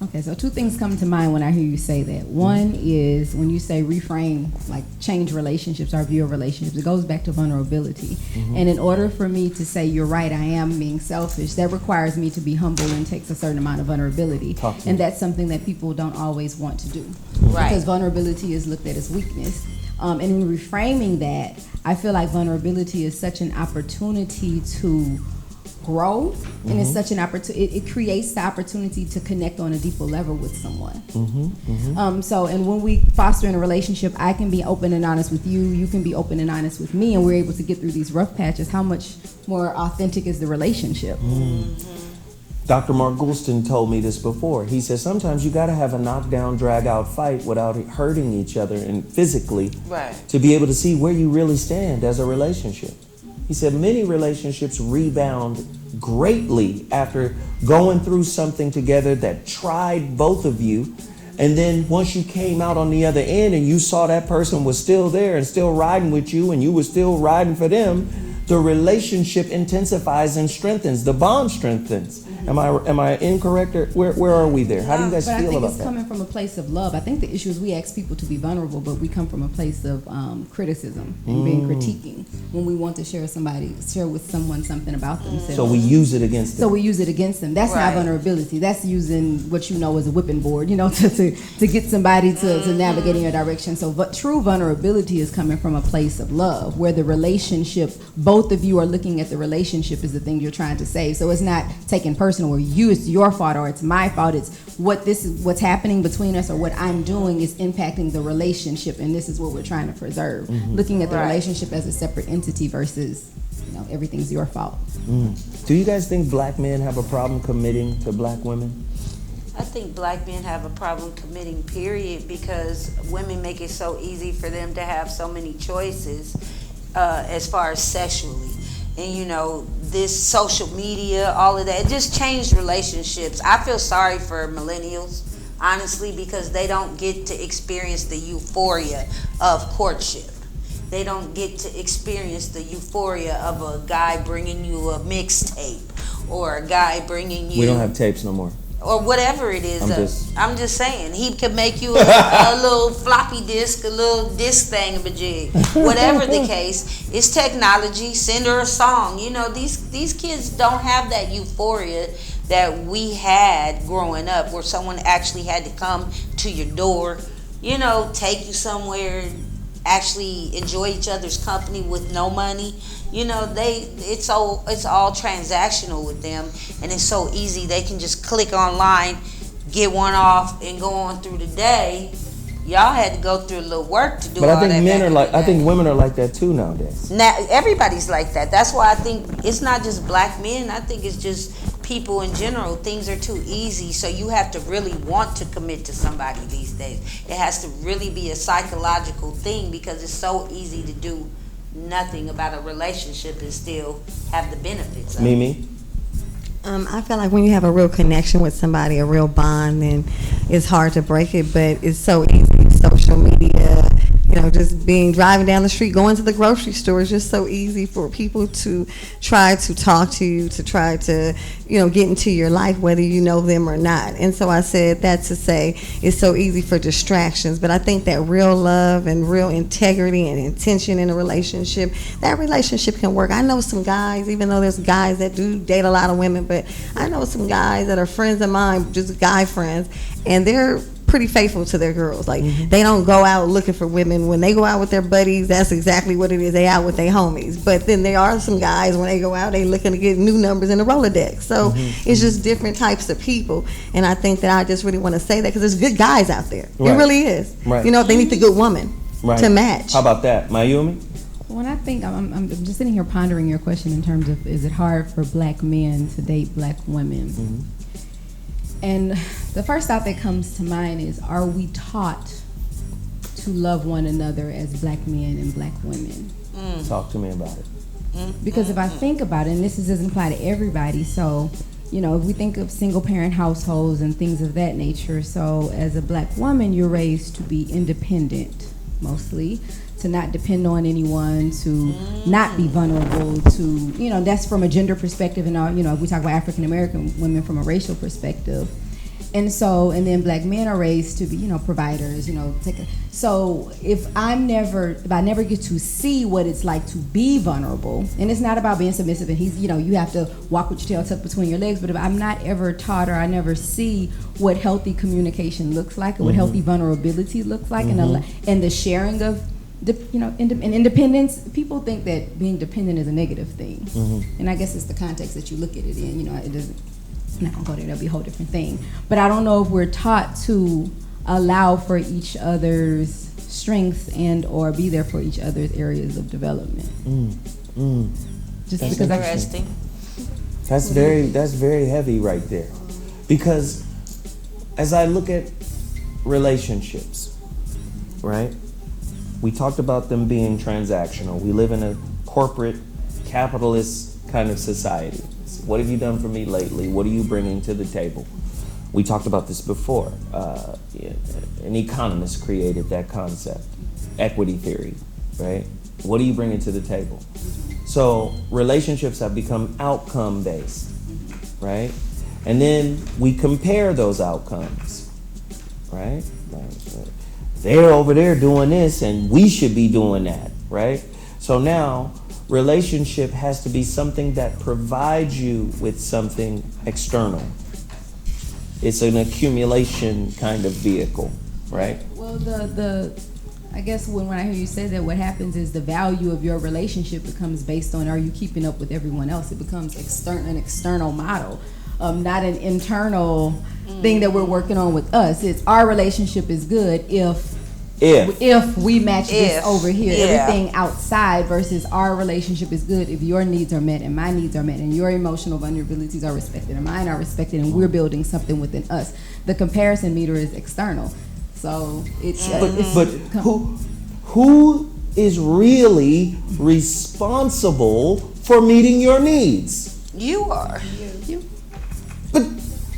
Okay, so two things come to mind when I hear you say that. One is when you say reframe, like change relationships, our view of relationships, it goes back to vulnerability. And in order for me to say, you're right, I am being selfish, that requires me to be humble and takes a certain amount of vulnerability. And that's something that people don't always want to do. Right. Because vulnerability is looked at as weakness. And in reframing that, I feel like vulnerability is such an opportunity to grow, and it's such an opportunity. It creates the opportunity to connect on a deeper level with someone. So, and when we foster in a relationship, I can be open and honest with you. You can be open and honest with me, and we're able to get through these rough patches. How much more authentic is the relationship? Dr. Mark Goulston told me this before. He said sometimes you got to have a knockdown, drag-out fight without hurting each other and physically, to be able to see where you really stand as a relationship. He said many relationships rebound greatly after going through something together that tried both of you. And then once you came out on the other end and you saw that person was still there and still riding with you and you were still riding for them, the relationship intensifies and strengthens. The bond strengthens. Am I incorrect, or where are we there? How do you guys feel about that? But I think it's coming from a place of love. I think the issue is we ask people to be vulnerable, but we come from a place of criticism and being critiquing when we want to share with someone something about themselves. So we use it against them. That's not vulnerability. That's using what you know as a whipping board, to get somebody to navigate in your direction. So but true vulnerability is coming from a place of love, where the relationship, both of you are looking at the relationship as the thing you're trying to save. So it's not taken personal, or it's your fault, or it's my fault. It's what's happening between us, or what I'm doing is impacting the relationship, and this is what we're trying to preserve. Looking at the relationship as a separate entity versus, everything's your fault. Do you guys think black men have a problem committing to black women? I think black men have a problem committing, period, because women make it so easy for them to have so many choices as far as sexually. And this social media, all of that, it just changed relationships. I feel sorry for millennials, honestly, because they don't get to experience the euphoria of courtship. They don't get to experience the euphoria of a guy bringing you a mixtape, or a guy bringing you... We don't have tapes no more. Or whatever it is. I'm just saying. He could make you a little floppy disk, a little disc thingamajig. Whatever the case, it's technology. Send her a song. These kids don't have that euphoria that we had growing up, where someone actually had to come to your door, take you somewhere, actually enjoy each other's company with no money. It's all transactional with them, and it's so easy. They can just click online, get one off, and go on through the day. Y'all had to go through a little work to do all that. But I think women are like that too nowadays. Now everybody's like that. That's why I think it's not just black men. I think it's just people in general, things are too easy, so you have to really want to commit to somebody these days. It has to really be a psychological thing, because it's so easy to do nothing about a relationship and still have the benefits of it. Mimi? I feel like when you have a real connection with somebody, a real bond, then it's hard to break it, but it's so easy. Social media, just driving down the street, going to the grocery store, it's just so easy for people to try to talk to you, to try to, get into your life, whether you know them or not. And so I said that to say it's so easy for distractions, but I think that real love and real integrity and intention in a relationship, that relationship can work. I know some guys, even though there's guys that do date a lot of women, but I know some guys that are friends of mine, just guy friends, and they're pretty faithful to their girls. Like, they don't go out looking for women. When they go out with their buddies, that's exactly what it is. They out with their homies. But then there are some guys, when they go out, they looking to get new numbers in the Rolodex. So it's just different types of people. And I think that I just really want to say that because there's good guys out there. Right. It really is. Right. They need the good woman to match. How about that, Mayumi? When I think, I'm just sitting here pondering your question in terms of, is it hard for black men to date black women? Mm-hmm. And the first thought that comes to mind is, are we taught to love one another as black men and black women? Talk to me about it. Because if I think about it, and this doesn't apply to everybody, so, if we think of single parent households and things of that nature, so as a black woman, you're raised to be independent, mostly, to not depend on anyone, to not be vulnerable, to, that's from a gender perspective, and we talk about African American women from a racial perspective. And then black men are raised to be, providers, so if I never get to see what it's like to be vulnerable, and it's not about being submissive and you have to walk with your tail tucked between your legs, but if I'm not ever taught, or I never see what healthy communication looks like, or what healthy vulnerability looks like, and the sharing of independence, people think that being dependent is a negative thing. And I guess it's the context that you look at it in. It doesn't, I'm not gonna go there, that'll be a whole different thing. But I don't know if we're taught to allow for each other's strengths and or be there for each other's areas of development. Just That's because Interesting. That's very heavy right there. Because as I look at relationships, right? We talked about them being transactional. We live in a corporate, capitalist kind of society. What have you done for me lately? What are you bringing to the table? We talked about this before. An economist created that concept, equity theory, right? What are you bringing to the table? So relationships have become outcome-based, right? And then we compare those outcomes, right? They're over there doing this and we should be doing that, right? So now relationship has to be something that provides you with something external. It's an accumulation kind of vehicle, right? Well, I guess when I hear you say that, what happens is the value of your relationship becomes based on, are you keeping up with everyone else? It becomes an external model, not an internal thing that we're working on with us. It's our relationship is good if we match this over here. Everything outside versus our relationship is good if your needs are met and my needs are met and your emotional vulnerabilities are respected and mine are respected and we're building something within us. The comparison meter is external. So but who is really responsible for meeting your needs? You are. You. But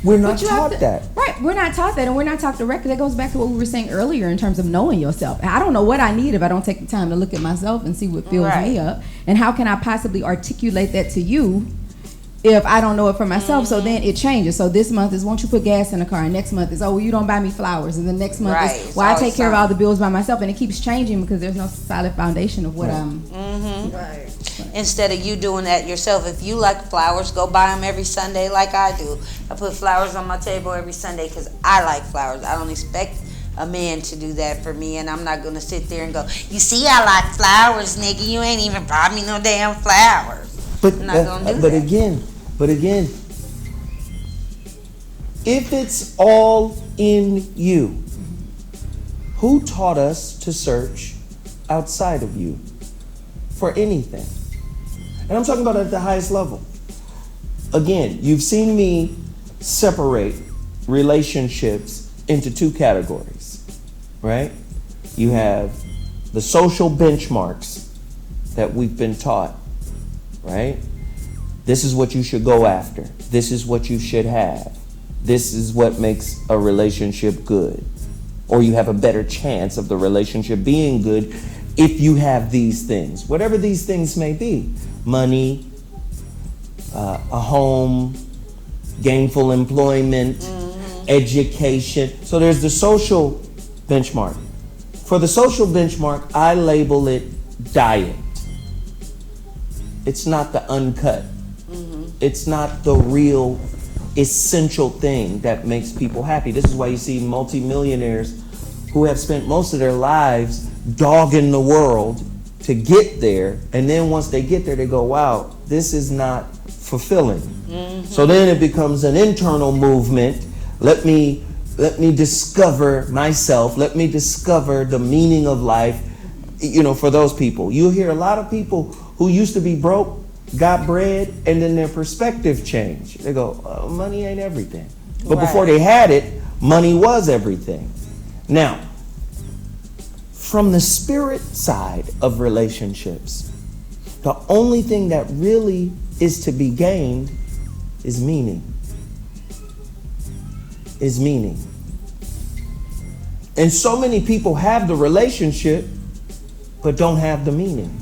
we're not taught that. Right, we're not taught that, and we're not taught directly. That goes back to what we were saying earlier in terms of knowing yourself. I don't know what I need if I don't take the time to look at myself and see what fills me up. And how can I possibly articulate that to you if I don't know it for myself? So then it changes. So this month is, won't you put gas in the car? And next month is, oh, well, you don't buy me flowers. And the next month is, well, I take care of all the bills by myself. And it keeps changing because there's no solid foundation of what I'm... Right. Instead of you doing that yourself. If you like flowers, go buy them every Sunday like I do. I put flowers on my table every Sunday because I like flowers. I don't expect a man to do that for me, and I'm not going to sit there and go, you see, I like flowers, nigga. You ain't even bought me no damn flowers. But I'm not gonna do that. But again, if it's all in you, who taught us to search outside of you for anything? And I'm talking about at the highest level. again, you've seen me separate relationships into two categories, right? You have the social benchmarks that we've been taught, right? This is what you should go after. This is what you should have. This is what makes a relationship good. Or you have a better chance of the relationship being good if you have these things. Whatever these things may be. Money, a home, gainful employment, education. So there's the social benchmark. For the social benchmark, I label it diet. It's not the uncut. It's not the real essential thing that makes people happy. This is why you see multimillionaires who have spent most of their lives dogging the world to get there, and then once they get there, they go, wow, this is not fulfilling. So then it becomes an internal movement. Let me discover myself. Let me discover the meaning of life. You know, for those people, you hear a lot of people who used to be broke, got bread, and then their perspective changed. They go, oh, money ain't everything. But before they had it, money was everything. Now, from the spirit side of relationships, the only thing that really is to be gained is meaning. Is meaning. And so many people have the relationship, but don't have the meaning.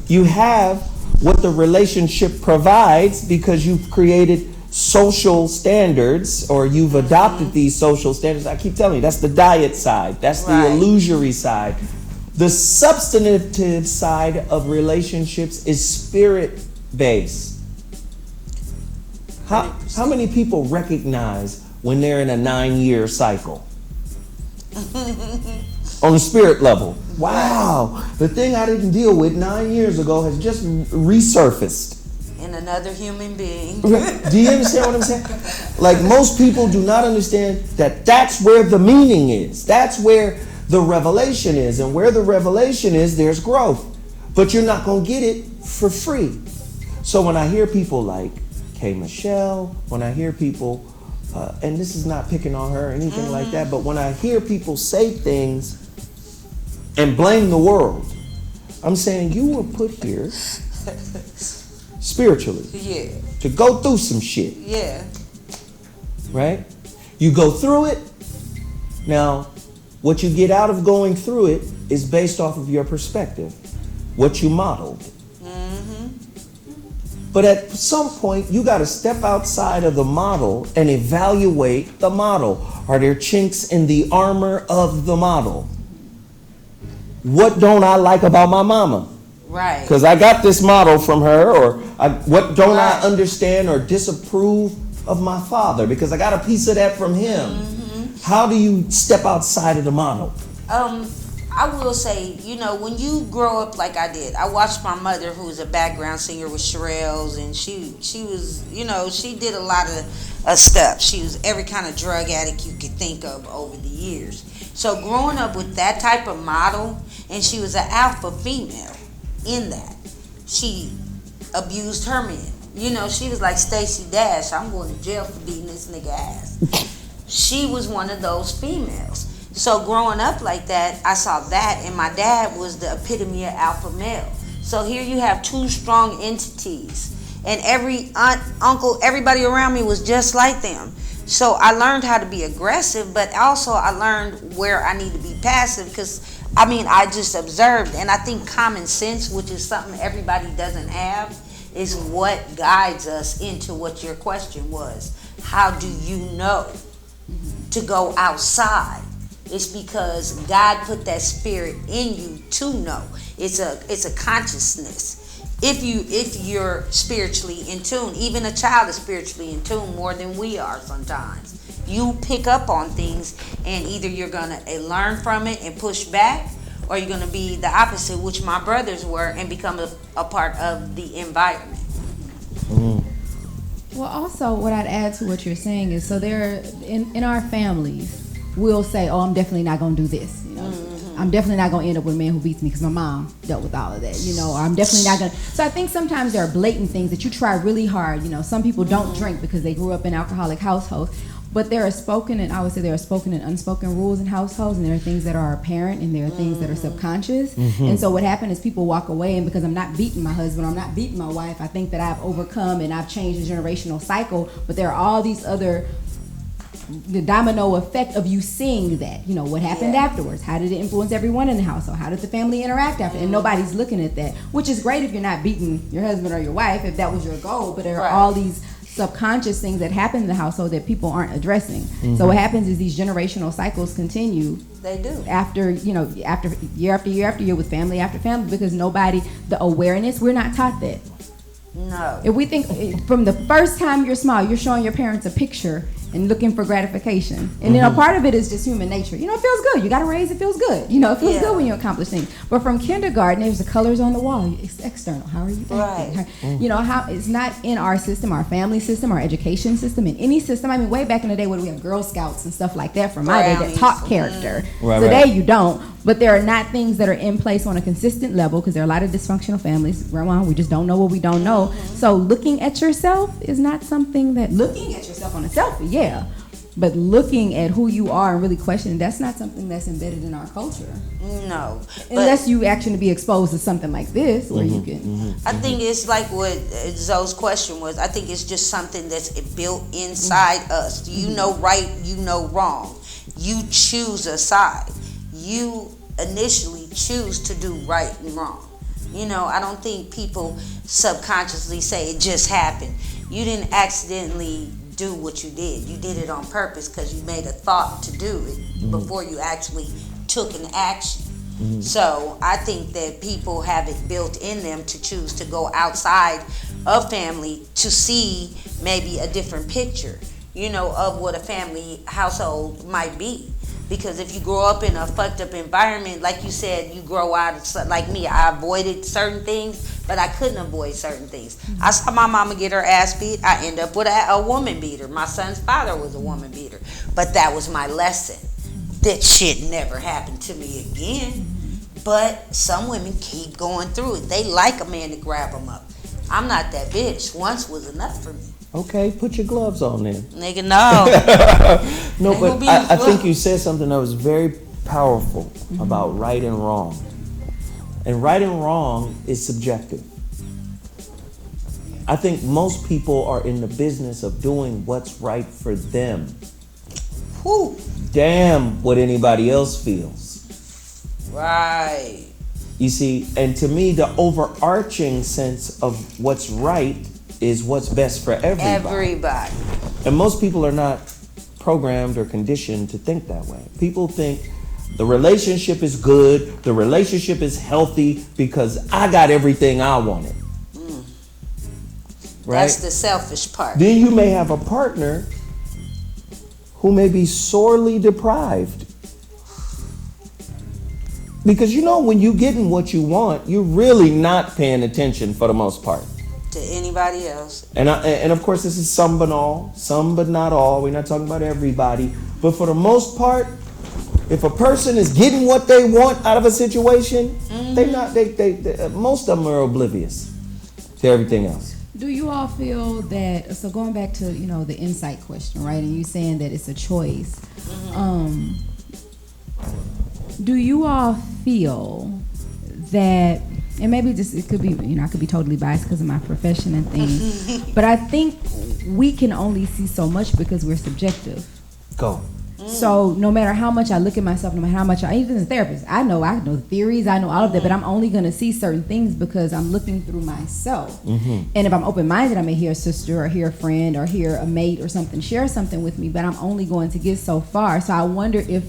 You have what the relationship provides because you've created social standards, or you've adopted these social standards. I keep telling you, that's the diet side. That's the illusory side. The substantive side of relationships is spirit-based. How many people recognize when they're in a 9-year cycle? On the spirit level. Wow, the thing I didn't deal with 9 years ago has just resurfaced. In another human being. Do you understand what I'm saying? Like, most people do not understand that that's where the meaning is. That's where the revelation is. And where the revelation is, there's growth. But you're not going to get it for free. So when I hear people like K. Michelle, when I hear people, and this is not picking on her or anything like that, but when I hear people say things and blame the world, I'm saying you were put here spiritually to go through some shit. Right? You go through it. Now, what you get out of going through it is based off of your perspective, what you modeled. But at some point, you got to step outside of the model and evaluate the model. Are there chinks in the armor of the model? What don't I like about my mama? Right. Because I got this model from her. Or what don't I understand or disapprove of my father? Because I got a piece of that from him. How do you step outside of the model? I will say, you know, when you grow up like I did, I watched my mother, who was a background singer with Shirelles, and she was, you know, she did a lot of stuff. She was every kind of drug addict you could think of over the years. So growing up with that type of model, and she was an alpha female in that. She abused her men. You know, she was like Stacey Dash. I'm going to jail for beating this nigga ass. She was one of those females. So growing up like that, I saw that, and my dad was the epitome of alpha male. So here you have two strong entities, and every aunt, uncle, everybody around me was just like them. So I learned how to be aggressive, but also I learned where I need to be passive, because I mean, I just observed, and I think common sense, which is something everybody doesn't have, is what guides us into what your question was. How do you know to go outside? It's because God put that spirit in you to know. It's a consciousness. If you're spiritually in tune, even a child is spiritually in tune more than we are sometimes. You pick up on things, and either you're gonna learn from it and push back, or you're gonna be the opposite, which my brothers were, and become a part of the environment. Well, also what I'd add to what you're saying is, so there in our families, we'll say, oh, I'm definitely not going to do this. You know, I'm definitely not going to end up with a man who beats me because my mom dealt with all of that, you know, or I'm definitely not going to. So I think sometimes there are blatant things that you try really hard. You know, some people don't drink because they grew up in alcoholic households. But there are spoken, and I would say there are spoken and unspoken rules in households, and there are things that are apparent, and there are things that are subconscious. And so what happened is people walk away, and because I'm not beating my husband, I'm not beating my wife, I think that I've overcome and I've changed the generational cycle. But there are all these other, the domino effect of you seeing that. You know, what happened afterwards? How did it influence everyone in the household? How did the family interact after? And nobody's looking at that, which is great if you're not beating your husband or your wife, if that was your goal. But there are all these subconscious things that happen in the household that people aren't addressing. So what happens is these generational cycles continue. They do. After year after year with family after family, because the awareness, we're not taught that. No. If we think from the first time you're small, you're showing your parents a picture and looking for gratification. And then a part of it is just human nature. You know, it feels good. You got to raise, it feels good. You know, it feels good when you accomplish things. But from kindergarten, there's the colors on the wall. It's external. How are you acting? Right. You know, how it's not in our system, our family system, our education system, in any system. I mean, way back in the day when we have Girl Scouts and stuff like that from my day that taught character. Today you don't. But there are not things that are in place on a consistent level because there are a lot of dysfunctional families. Grandma, we just don't know what we don't know. So looking at yourself is not something that, looking at yourself on a selfie, yeah. But looking at who you are and really questioning, that's not something that's embedded in our culture. No. Unless you actually be exposed to something like this where you can. I think it's like what Zoe's question was. I think it's just something that's built inside us. You know right, you know wrong. You choose a side. You initially choose to do right and wrong. You know, I don't think people subconsciously say it just happened. You didn't accidentally do what you did. You did it on purpose because you made a thought to do it before you actually took an action. So I think that people have it built in them to choose to go outside of family to see maybe a different picture, you know, of what a family household might be. Because if you grow up in a fucked up environment, like you said, you grow out of, like me, I avoided certain things, but I couldn't avoid certain things. I saw my mama get her ass beat. I end up with a woman beater. My son's father was a woman beater. But that was my lesson. That shit never happened to me again. But some women keep going through it. They like a man to grab them up. I'm not that bitch. Once was enough for me. Okay, put your gloves on then. Nigga, no. No, but I think you said something that was very powerful about right and wrong. And right and wrong is subjective. I think most people are in the business of doing what's right for them. Whew. Damn what anybody else feels. Right. You see, and to me, the overarching sense of what's right is what's best for everybody. And most people are not programmed or conditioned to think that way. People think the relationship is good, the relationship is healthy because I got everything I wanted. Right? That's the selfish part. Then you may have a partner who may be sorely deprived. Because you know when you're getting what you want, you're really not paying attention for the most part to anybody else. And of course this is some but not all. We're not talking about everybody. But for the most part, if a person is getting what they want out of a situation, they most of them are oblivious to everything else. Do you all feel that, so going back to, you know, the insight question, right? And you saying that it's a choice. Do you all feel that, and maybe just, it could be, you know, I could be totally biased because of my profession and things, but I think we can only see so much because we're subjective. Go. So no matter how much I look at myself, no matter how much even as a therapist, I know the theories, I know all of that, but I'm only going to see certain things because I'm looking through myself. And if I'm open-minded, I may hear a sister or hear a friend or hear a mate or something share something with me, but I'm only going to get so far. So I wonder if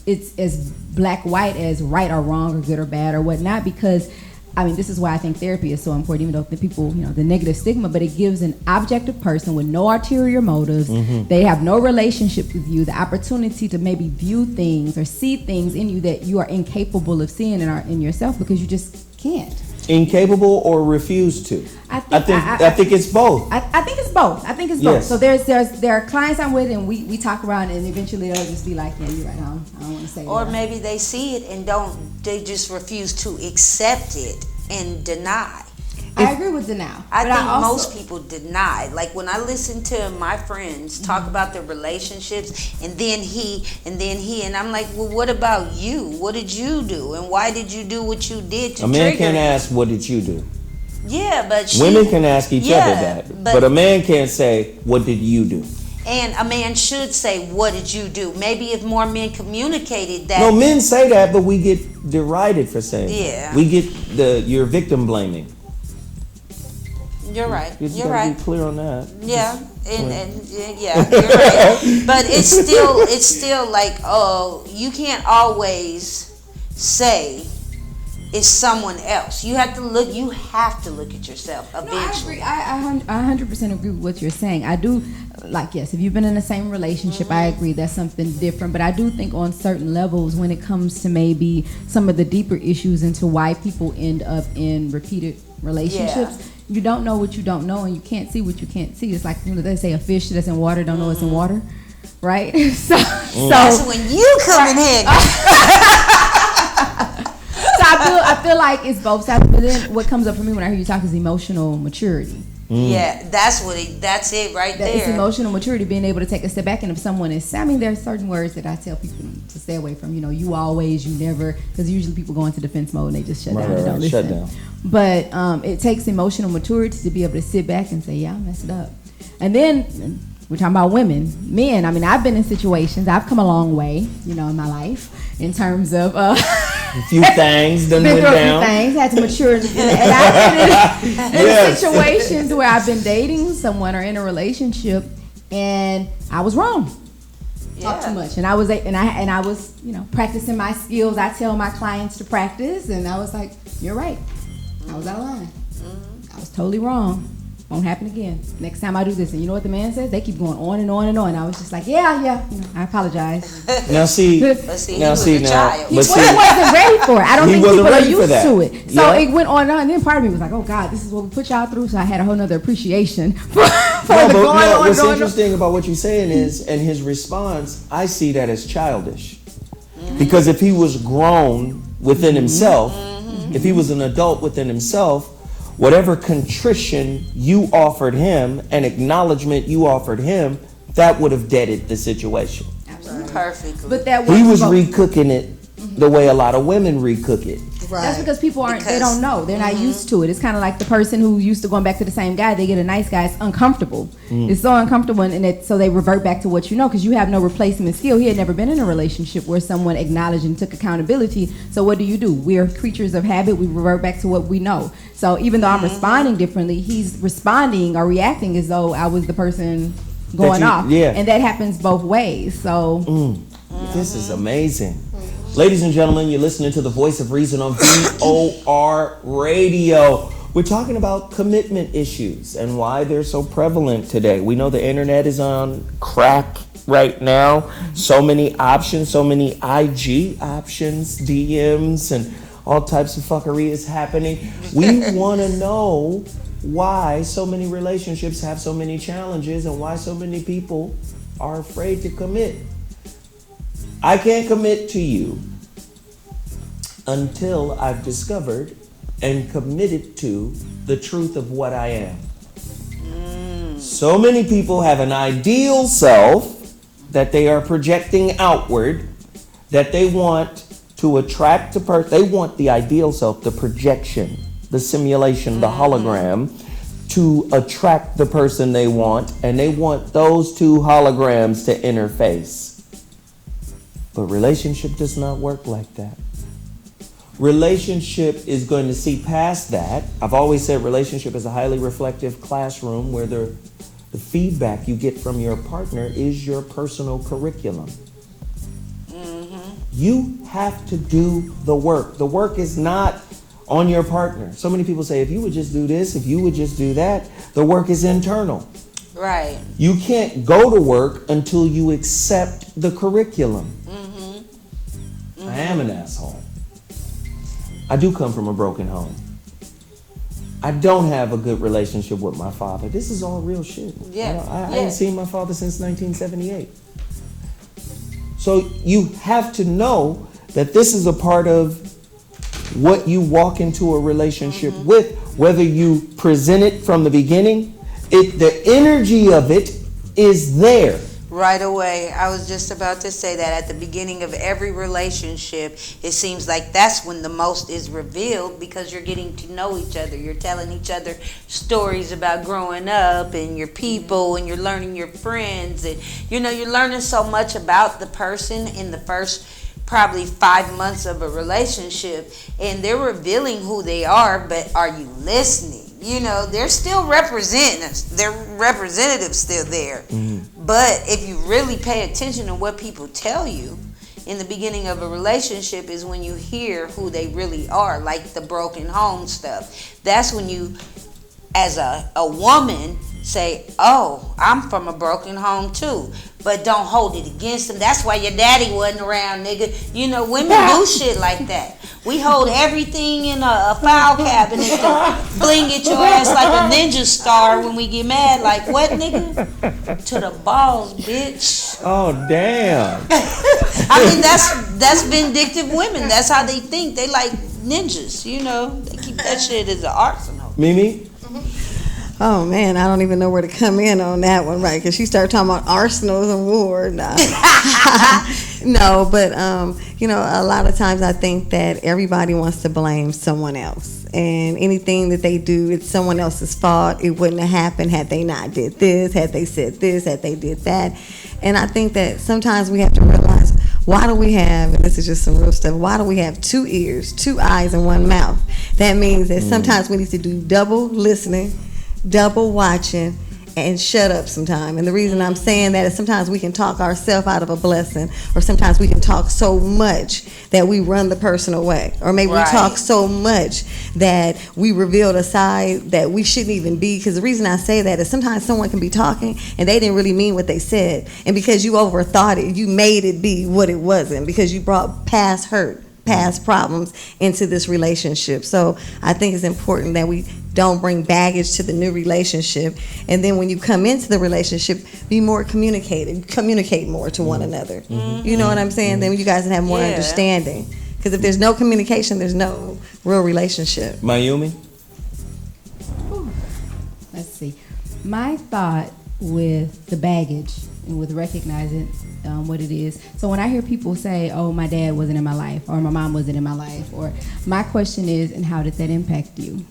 it's as black-white as right or wrong or good or bad or whatnot, because I mean, this is why I think therapy is so important, even though the people, you know, the negative stigma, but it gives an objective person with no ulterior motives. They have no relationship with you, the opportunity to maybe view things or see things in you that you are incapable of seeing in yourself because you just can't. Incapable or refuse to? I think it's both. I think it's both. I think it's both. Yes. So there are clients I'm with, and we talk around, and eventually they'll just be like, yeah, you're right. I don't want to say Or that. maybe they see it and they just refuse to accept it and deny. I agree with denial. I but think also, most people deny. Like when I listen to my friends talk about their relationships, and then he, and I'm like, well, what about you? What did you do, and why did you do what you did to A man trigger can't him? ask, what did you do? Yeah, but Women can ask each other that, but but a man can't say, what did you do? And a man should say, what did you do? Maybe if more men communicated that. No, men say that, but we get derided for saying Yeah. that. We get you're victim blaming. You're right. You just You're gotta right. be clear on that. Yeah, and yeah, you're right. But it's still like, oh, you can't always say it's someone else. You have to look at yourself eventually. No, I agree. I 100% agree with what you're saying. I do, like, yes, if you've been in the same relationship, I agree that's something different. But I do think on certain levels, when it comes to maybe some of the deeper issues into why people end up in repeated relationships, you don't know what you don't know, and you can't see what you can't see. It's like, they say a fish that's in water don't know it's in water, right? So that's when you come in here. So I feel like it's both sides. But then what comes up for me when I hear you talk is emotional maturity. Yeah, that's it right there. It's emotional maturity, being able to take a step back. And if someone is, I mean, there are certain words that I tell people to stay away from. You always, you never, because usually people go into defense mode and they just shut down and don't listen. Shut down. But it takes emotional maturity to be able to sit back and say, yeah, I messed up. And then we're talking about women. Men, I mean, I've been in situations, I've come a long way, in my life in terms of a few things done been went through down. a few things, had to mature. And I've been in situations where I've been dating someone or in a relationship, and I was wrong. Talk too much, and I was practicing my skills. I tell my clients to practice, and I was like, "You're right. I was out of line. I was totally wrong. Won't happen again. Next time I do this." And you know what the man says? They keep going on and on and on. I was just like, yeah. I apologize. Now see, he was a child. He wasn't ready for it. I don't think people are used to it. So it went on and on. And then part of me was like, oh God, this is what we put y'all through. So I had a whole nother appreciation for the going on. What's interesting about what you're saying is, and his response, I see that as childish. Because if he was grown within himself, if he was an adult within himself, whatever contrition you offered him and acknowledgement you offered him, that would have deaded the situation. Absolutely. Perfectly. But that He was recooking it the way a lot of women recook it. Right. That's because people they don't know. They're not used to it. It's kind of like the person who used to going back to the same guy. They get a nice guy. It's uncomfortable. It's so uncomfortable, and so they revert back to what you know because you have no replacement skill. He had never been in a relationship where someone acknowledged and took accountability. So what do? We're creatures of habit. We revert back to what we know. So even though I'm responding differently, he's responding or reacting as though I was the person going off. Yeah. And that happens both ways. So This is amazing. Ladies and gentlemen, you're listening to the Voice of Reason on VOR Radio. We're talking about commitment issues and why they're so prevalent today. We know the internet is on crack right now. So many options, so many IG options, DMs, and all types of fuckery is happening. We want to know why so many relationships have so many challenges and why so many people are afraid to commit. I can't commit to you until I've discovered and committed to the truth of what I am. So many people have an ideal self that they are projecting outward, that they want to attract a person. They want the ideal self, the projection, the simulation, the hologram, to attract the person they want, and they want those two holograms to interface. But relationship does not work like that. Relationship is going to see past that. I've always said relationship is a highly reflective classroom where the feedback you get from your partner is your personal curriculum. You have to do the work. The work is not on your partner. So many people say, if you would just do this, if you would just do that, the work is internal. Right. You can't go to work until you accept the curriculum. I am an asshole. I do come from a broken home. I don't have a good relationship with my father. This is all real shit. Yeah. I ain't seen my father since 1978. So you have to know that this is a part of what you walk into a relationship with, whether you present it from the beginning, the energy of it is there. Right away. I was just about to say that at the beginning of every relationship, it seems like that's when the most is revealed, because you're getting to know each other. You're telling each other stories about growing up and your people, and you're learning your friends, and you're learning so much about the person in the first probably 5 months of a relationship, and they're revealing who they are, but are you listening? They're still representing us. Their representatives still there. But if you really pay attention to what people tell you in the beginning of a relationship, is when you hear who they really are, like the broken home stuff. That's when you, as a woman, say, oh, I'm from a broken home too. But don't hold it against them. That's why your daddy wasn't around, nigga. Women do shit like that. We hold everything in a file cabinet to bling at your ass like a ninja star when we get mad. Like, what, nigga? To the balls, bitch. Oh, damn. I mean, that's vindictive women. That's how they think. They like ninjas, They keep that shit as an arsenal. Mimi? Oh man, I don't even know where to come in on that one, right? Because she started talking about arsenals and war. Nah. No, but a lot of times I think that everybody wants to blame someone else, and anything that they do, it's someone else's fault. It wouldn't have happened had they not did this, had they said this, had they did that. And I think that sometimes we have to realize, why do we have, and this is just some real stuff, why do we have 2 ears, 2 eyes, and 1 mouth? That means that sometimes we need to do double listening, double watching, and shut up sometime. And the reason I'm saying that is sometimes we can talk ourselves out of a blessing, or sometimes we can talk so much that we run the person away, or maybe we talk so much that we reveal a side that we shouldn't even be. Because the reason I say that is sometimes someone can be talking and they didn't really mean what they said, and because you overthought it, you made it be what it wasn't, because you brought past hurt, past problems into this relationship. So I think it's important that we don't bring baggage to the new relationship, and then when you come into the relationship, be more communicate more to one another. You know what I'm saying? Then you guys can have more understanding, because if there's no communication, there's no real relationship. Mayumi? Let's see. My thought with the baggage and with recognizing what it is. So when I hear people say, oh, my dad wasn't in my life, or my mom wasn't in my life, or my question is, and how did that impact you?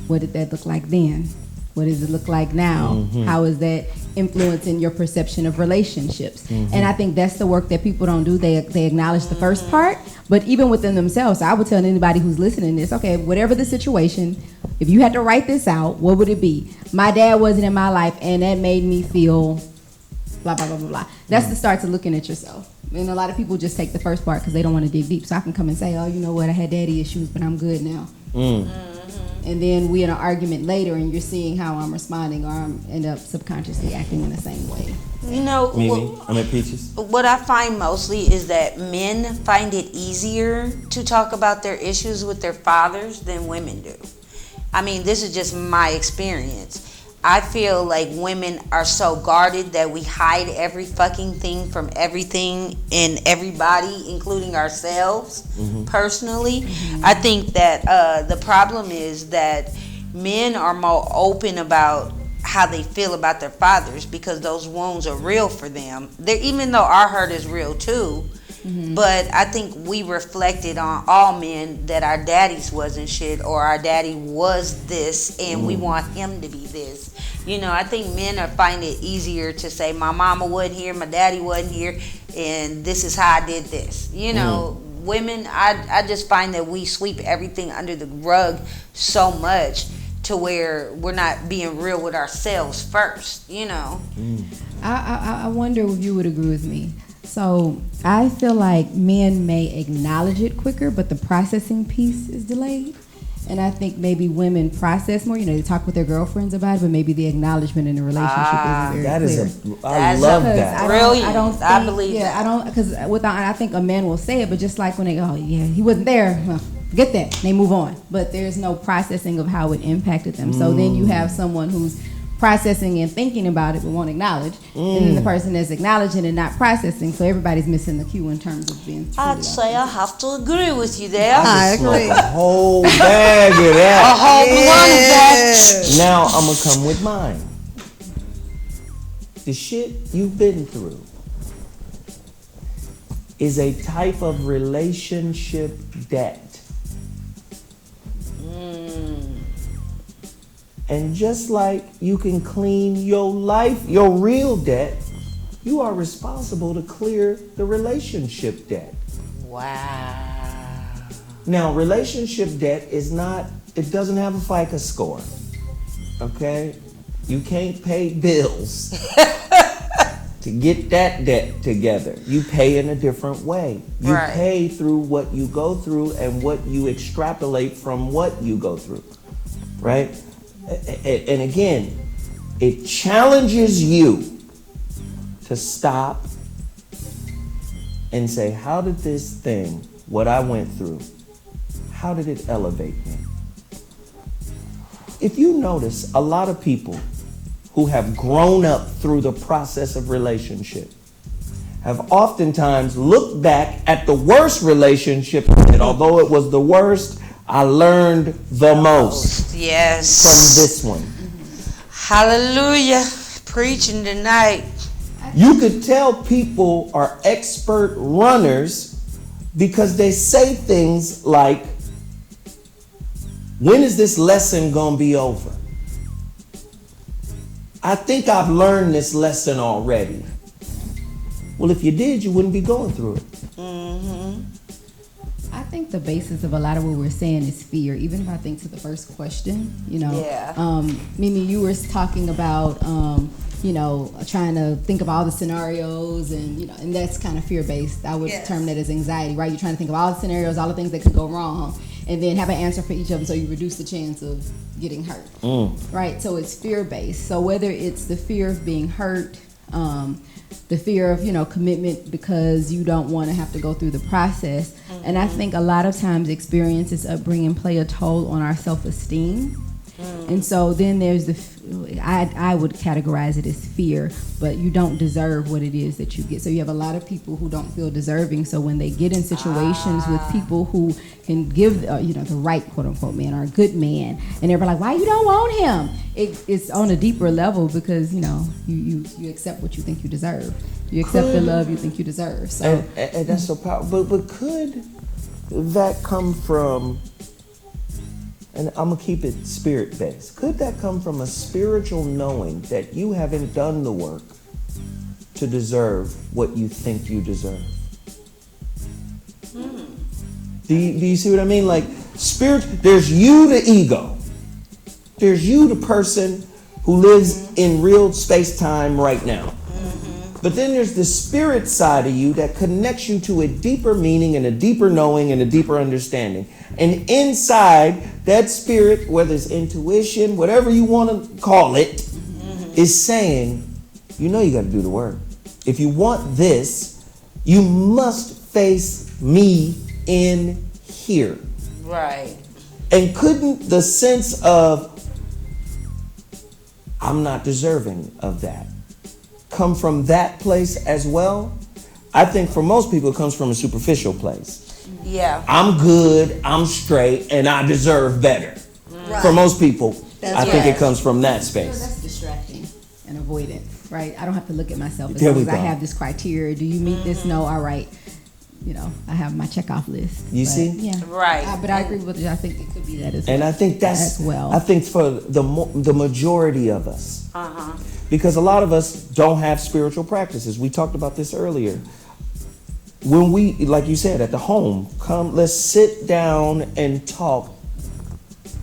What did that look like then? What does it look like now? How is that influencing your perception of relationships? And I think that's the work that people don't do. They acknowledge the first part, but even within themselves, I would tell anybody who's listening to this, okay, whatever the situation, if you had to write this out, what would it be? My dad wasn't in my life, and that made me feel blah, blah, blah, blah, blah. That's the start to looking at yourself. And a lot of people just take the first part because they don't want to dig deep. So I can come and say, oh, you know what, I had daddy issues, but I'm good now. And then we in an argument later, and you're seeing how I'm responding, or I'm end up subconsciously acting in the same way. Mimi, I'm at Peaches. What I find mostly is that men find it easier to talk about their issues with their fathers than women do. I mean, this is just my experience. I feel like women are so guarded that we hide every fucking thing from everything and everybody, including ourselves, personally. I think that the problem is that men are more open about how they feel about their fathers, because those wounds are real for them. Even though our hurt is real too, but I think we reflected on all men that our daddies wasn't shit, or our daddy was this and we want him to be this. I think men are finding it easier to say, my mama wasn't here, my daddy wasn't here, and this is how I did this. Women, I just find that we sweep everything under the rug so much to where we're not being real with ourselves first, I wonder if you would agree with me. So I feel like men may acknowledge it quicker, but the processing piece is delayed. And I think maybe women process more. They talk with their girlfriends about it, but maybe the acknowledgement in the relationship isn't very clear. I love that. Brilliant. I don't think, I believe that. I don't, because I think a man will say it, but just like when they go, oh, yeah, he wasn't there. Well, forget that. They move on. But there's no processing of how it impacted them. So then you have someone who's processing and thinking about it but won't acknowledge. And then the person that's acknowledging and not processing. So everybody's missing the cue in terms of being I'd say I have to agree with you there. I Smoke agree. a whole bag of A that. whole blunt of that. Now I'm gonna come with mine. The shit you've been through is a type of relationship debt. And just like you can clean your life, your real debt, you are responsible to clear the relationship debt. Wow. Now, relationship debt is not, it doesn't have a FICO score, okay? You can't pay bills to get that debt together. You pay in a different way. You Right. pay through what you go through and what you extrapolate from what you go through, right? And again, it challenges you to stop and say, how did this thing, what I went through, how did it elevate me? If you notice, a lot of people who have grown up through the process of relationship have oftentimes looked back at the worst relationship, and although it was the worst, I learned the most Yes. from this one. Hallelujah. Preaching tonight. You could tell people are expert runners because they say things like, when is this lesson gonna be over? I think I've learned this lesson already. Well, if you did, you wouldn't be going through it. I think the basis of a lot of what we're saying is fear. Even if I think to the first question, Yeah. Mimi, you were talking about, trying to think of all the scenarios and, and that's kind of fear-based. I would term that as anxiety, right? You're trying to think of all the scenarios, all the things that could go wrong, and then have an answer for each of them so you reduce the chance of getting hurt, right? So it's fear-based. So whether it's the fear of being hurt, the fear of commitment because you don't want to have to go through the process. And I think a lot of times experiences, upbringing play a toll on our self-esteem. And so then there's I would categorize it as fear, but you don't deserve what it is that you get. So you have a lot of people who don't feel deserving. So when they get in situations with people who can give, the right quote unquote man or a good man, and they're like, why you don't want him? It's on a deeper level because, you accept what you think you deserve. You accept the love you think you deserve. So And that's so powerful. But could that come from, and I'm going to keep it spirit-based. Could that come from a spiritual knowing that you haven't done the work to deserve what you think you deserve? Do you see what I mean? Like, there's you, the ego. There's you, the person who lives in real space-time right now. But then there's the spirit side of you that connects you to a deeper meaning and a deeper knowing and a deeper understanding. And inside that spirit, whether it's intuition, whatever you want to call it, is saying, you got to do the work. If you want this, you must face me in here. Right. And couldn't the sense of, I'm not deserving of that, come from that place as well? I think for most people it comes from a superficial place. Yeah. I'm good, I'm straight, and I deserve better. Right. For most people, That's I think right. it comes from that space. that's distracting and avoidant, right? I don't have to look at myself as There long we as I go. have this criteria. Do you meet this? No, all right. I have my checkoff list. You But, see? Yeah. Right. But I agree with you. I think it could be that as well. And I think that's, as well. I think for the majority of us, because a lot of us don't have spiritual practices. We talked about this earlier. When we, like you said, at the home, let's sit down and talk,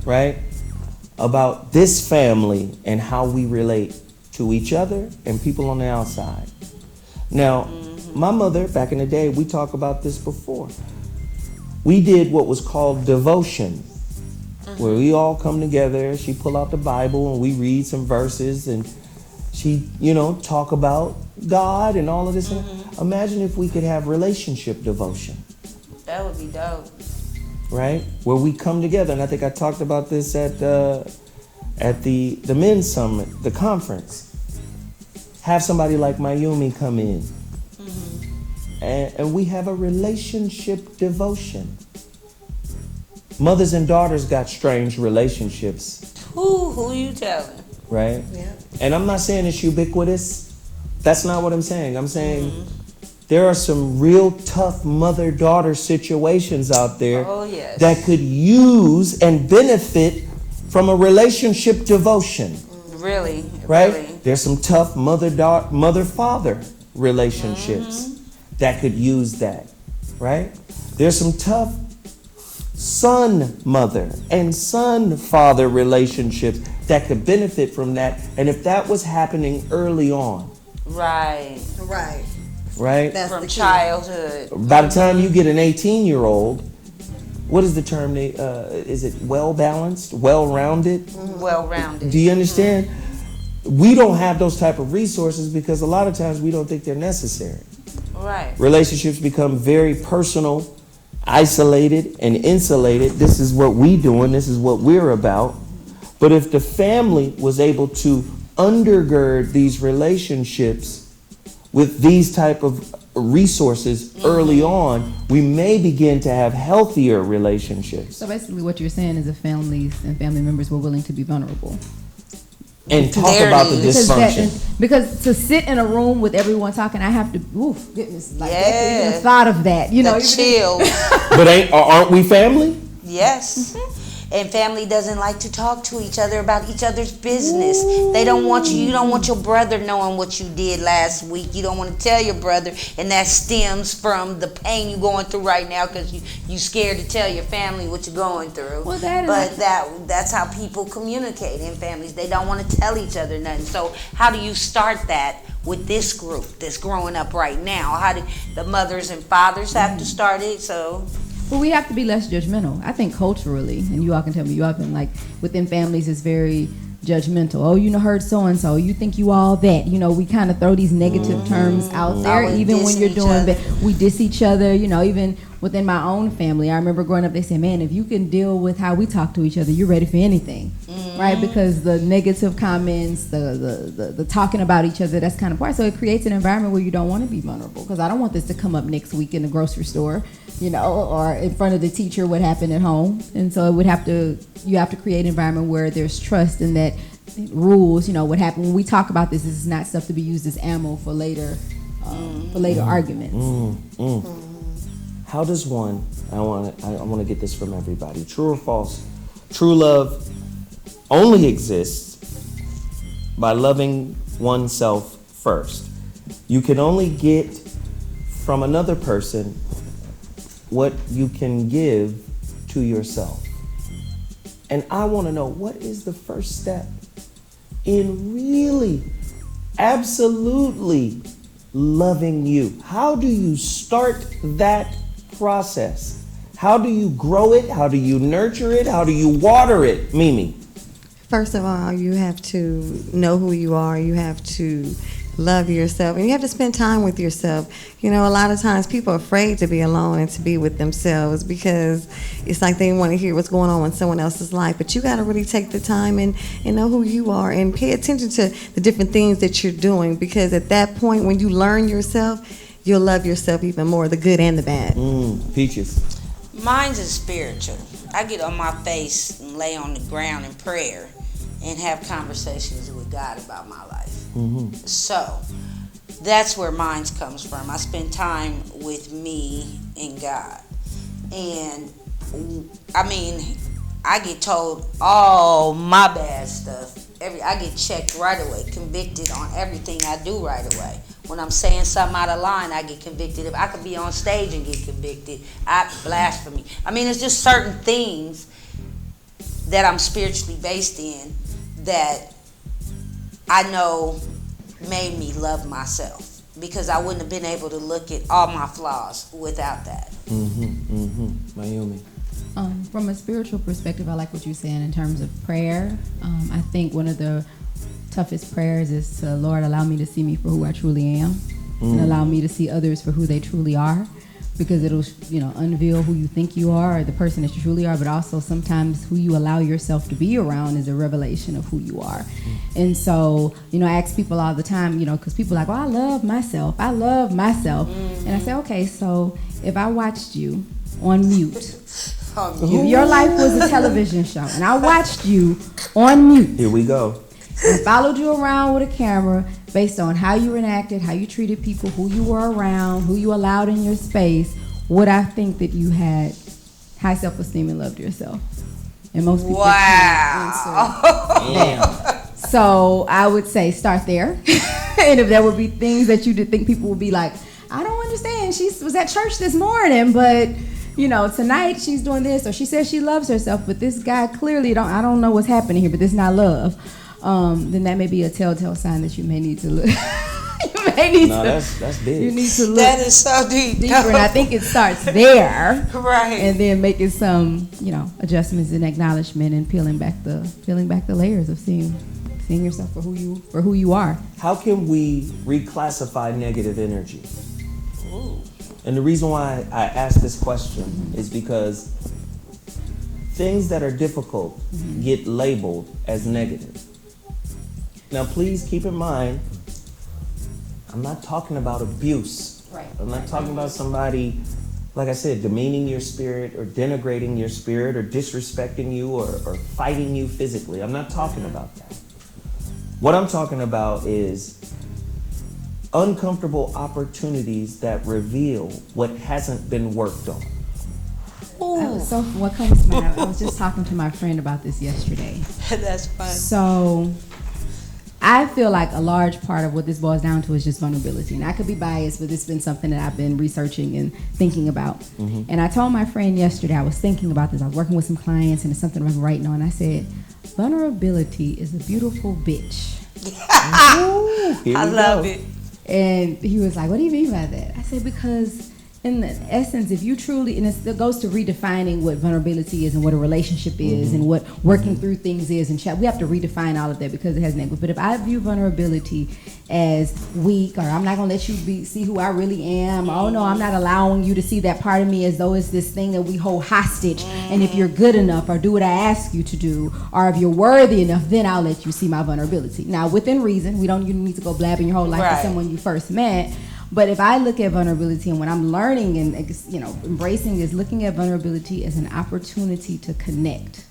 right, about this family and how we relate to each other and people on the outside. Now, my mother, back in the day, we talked about this before. We did what was called devotion, where we all come together. She pull out the Bible and we read some verses and she, talk about God and all of this. Imagine if we could have relationship devotion, That would be dope. right? Where we come together, and I think I talked about this at the men's summit, the conference. Have somebody like Mayumi come in, and we have a relationship devotion. Mothers and daughters got strange relationships. Who you telling? Right? Yeah. And I'm not saying it's ubiquitous. That's not what I'm saying. I'm saying there are some real tough mother-daughter situations out there that could use and benefit from a relationship devotion. Really? Right? Really. There's some tough mother-father relationships that could use that. Right? There's some tough son-mother and son-father relationships that could benefit from that. And if that was happening early on, Right. That's From the key. childhood. by the time you get an 18-year-old, what is the term? Is it well-balanced, well-rounded? Well-rounded. Do you understand? We don't have those type of resources because a lot of times we don't think they're necessary. Right. Relationships become very personal, isolated, and insulated. This is what we doing. This is what we're about. But if the family was able to undergird these relationships with these type of resources early on, we may begin to have healthier relationships. So basically what you're saying is if families and family members were willing to be vulnerable. And talk There it about the is. dysfunction. Because to sit in a room with everyone talking, I have to, goodness, like Yeah. that, even thought of that, you know. The chill. But aren't we family? Yes. And family doesn't like to talk to each other about each other's business. They don't want you don't want your brother knowing what you did last week. You don't want to tell your brother, and that stems from the pain you're going through right now because you scared to tell your family what you're going through. Well, that is that's how people communicate in families. They don't want to tell each other nothing. So how do you start that with this group that's growing up right now? How do the mothers and fathers have to start it? So Well, we have to be less judgmental. I think culturally, and you all can tell me, you all been like, within families, it's very judgmental. Oh, you know, heard so-and-so. You think you all that. You know, we kind of throw these negative terms out there, Always even when diss you're each doing other. we diss each other, you know, even within my own family. I remember growing up, they say, man, if you can deal with how we talk to each other, you're ready for anything, right? Because the negative comments, the talking about each other, that's kind of part. So it creates an environment where you don't want to be vulnerable. Because I don't want this to come up next week in the grocery store, you know, or in front of the teacher, what happened at home. And so you have to create an environment where there's trust and that rules, you know, what happened when we talk about this is not stuff to be used as ammo for later arguments. How does one, I want to get this from everybody, true or false, true love only exists by loving oneself first. You can only get from another person what you can give to yourself. And I want to know, what is the first step in really, absolutely loving you? How do you start that process? How do you grow it? How do you nurture it? How do you water it, Mimi? First of all, you have to know who you are. You have to love yourself, and you have to spend time with yourself. You know, a lot of times people are afraid to be alone and to be with themselves because it's like they want to hear what's going on in someone else's life. But you got to really take the time and know who you are and pay attention to the different things that you're doing, because at that point, when you learn yourself, you'll love yourself even more, the good and the bad. Peaches. mine's is spiritual. I get on my face and lay on the ground in prayer and have conversations with God about my life. So that's where mine comes from. I spend time with me and God. And I mean, I get told all my bad stuff. I get checked right away, convicted on everything I do right away. When I'm saying something out of line, I get convicted. If I could be on stage and get convicted, blasphemy. I mean, it's just certain things that I'm spiritually based in that I know made me love myself, because I wouldn't have been able to look at all my flaws without that. Mayumi. From a spiritual perspective, I like what you're saying in terms of prayer. I think one of the toughest prayers is to, Lord, allow me to see me for who I truly am and allow me to see others for who they truly are. because it'll, unveil who you think you are or the person that you truly are, but also sometimes who you allow yourself to be around is a revelation of who you are. And so, I ask people all the time, because people are like, well, I love myself. And I say, okay, so if I watched you on mute, if your life was a television show and I watched you on mute. Here we go. And followed you around with a camera based on how you enacted, how you treated people, who you were around, who you allowed in your space, would I think that you had high self-esteem and loved yourself? And most people can't answer. Damn. So I would say start there. And if there would be things that you did think people would be like, I don't understand. She was at church this morning, but tonight she's doing this, or she says she loves herself, but this guy clearly I don't know what's happening here, but this is not love. Then that may be a telltale sign that you may need to look. That's big. You need to look. That is so deeper, and I think it starts there, right? And then making some, adjustments and acknowledgement and peeling back the layers of seeing yourself for who you are. How can we reclassify negative energy? Ooh. And the reason why I ask this question is because things that are difficult get labeled as negative. Now, please keep in mind, I'm not talking about abuse. Right. I'm not talking about somebody, like I said, demeaning your spirit or denigrating your spirit or disrespecting you or fighting you physically. I'm not talking about that. What I'm talking about is uncomfortable opportunities that reveal what hasn't been worked on. So what comes to mind, I was just talking to my friend about this yesterday. That's fun. So I feel like a large part of what this boils down to is just vulnerability. And I could be biased, but it's been something that I've been researching and thinking about. And I told my friend yesterday, I was thinking about this. I was working with some clients, and it's something I'm writing on. I said, vulnerability is a beautiful bitch. I love it. And he was like, what do you mean by that? I said, because in the essence, if you truly, and it goes to redefining what vulnerability is and what a relationship is and what working through things is, and we have to redefine all of that because it has negative. But if I view vulnerability as weak, or I'm not gonna let you see who I really am, oh no, I'm not allowing you to see that part of me, as though it's this thing that we hold hostage, and if you're good enough or do what I ask you to do, or if you're worthy enough, then I'll let you see my vulnerability. Now, within reason, you need to go blabbing your whole life to someone you first met. But if I look at vulnerability, and when I'm learning and embracing is looking at vulnerability as an opportunity to connect.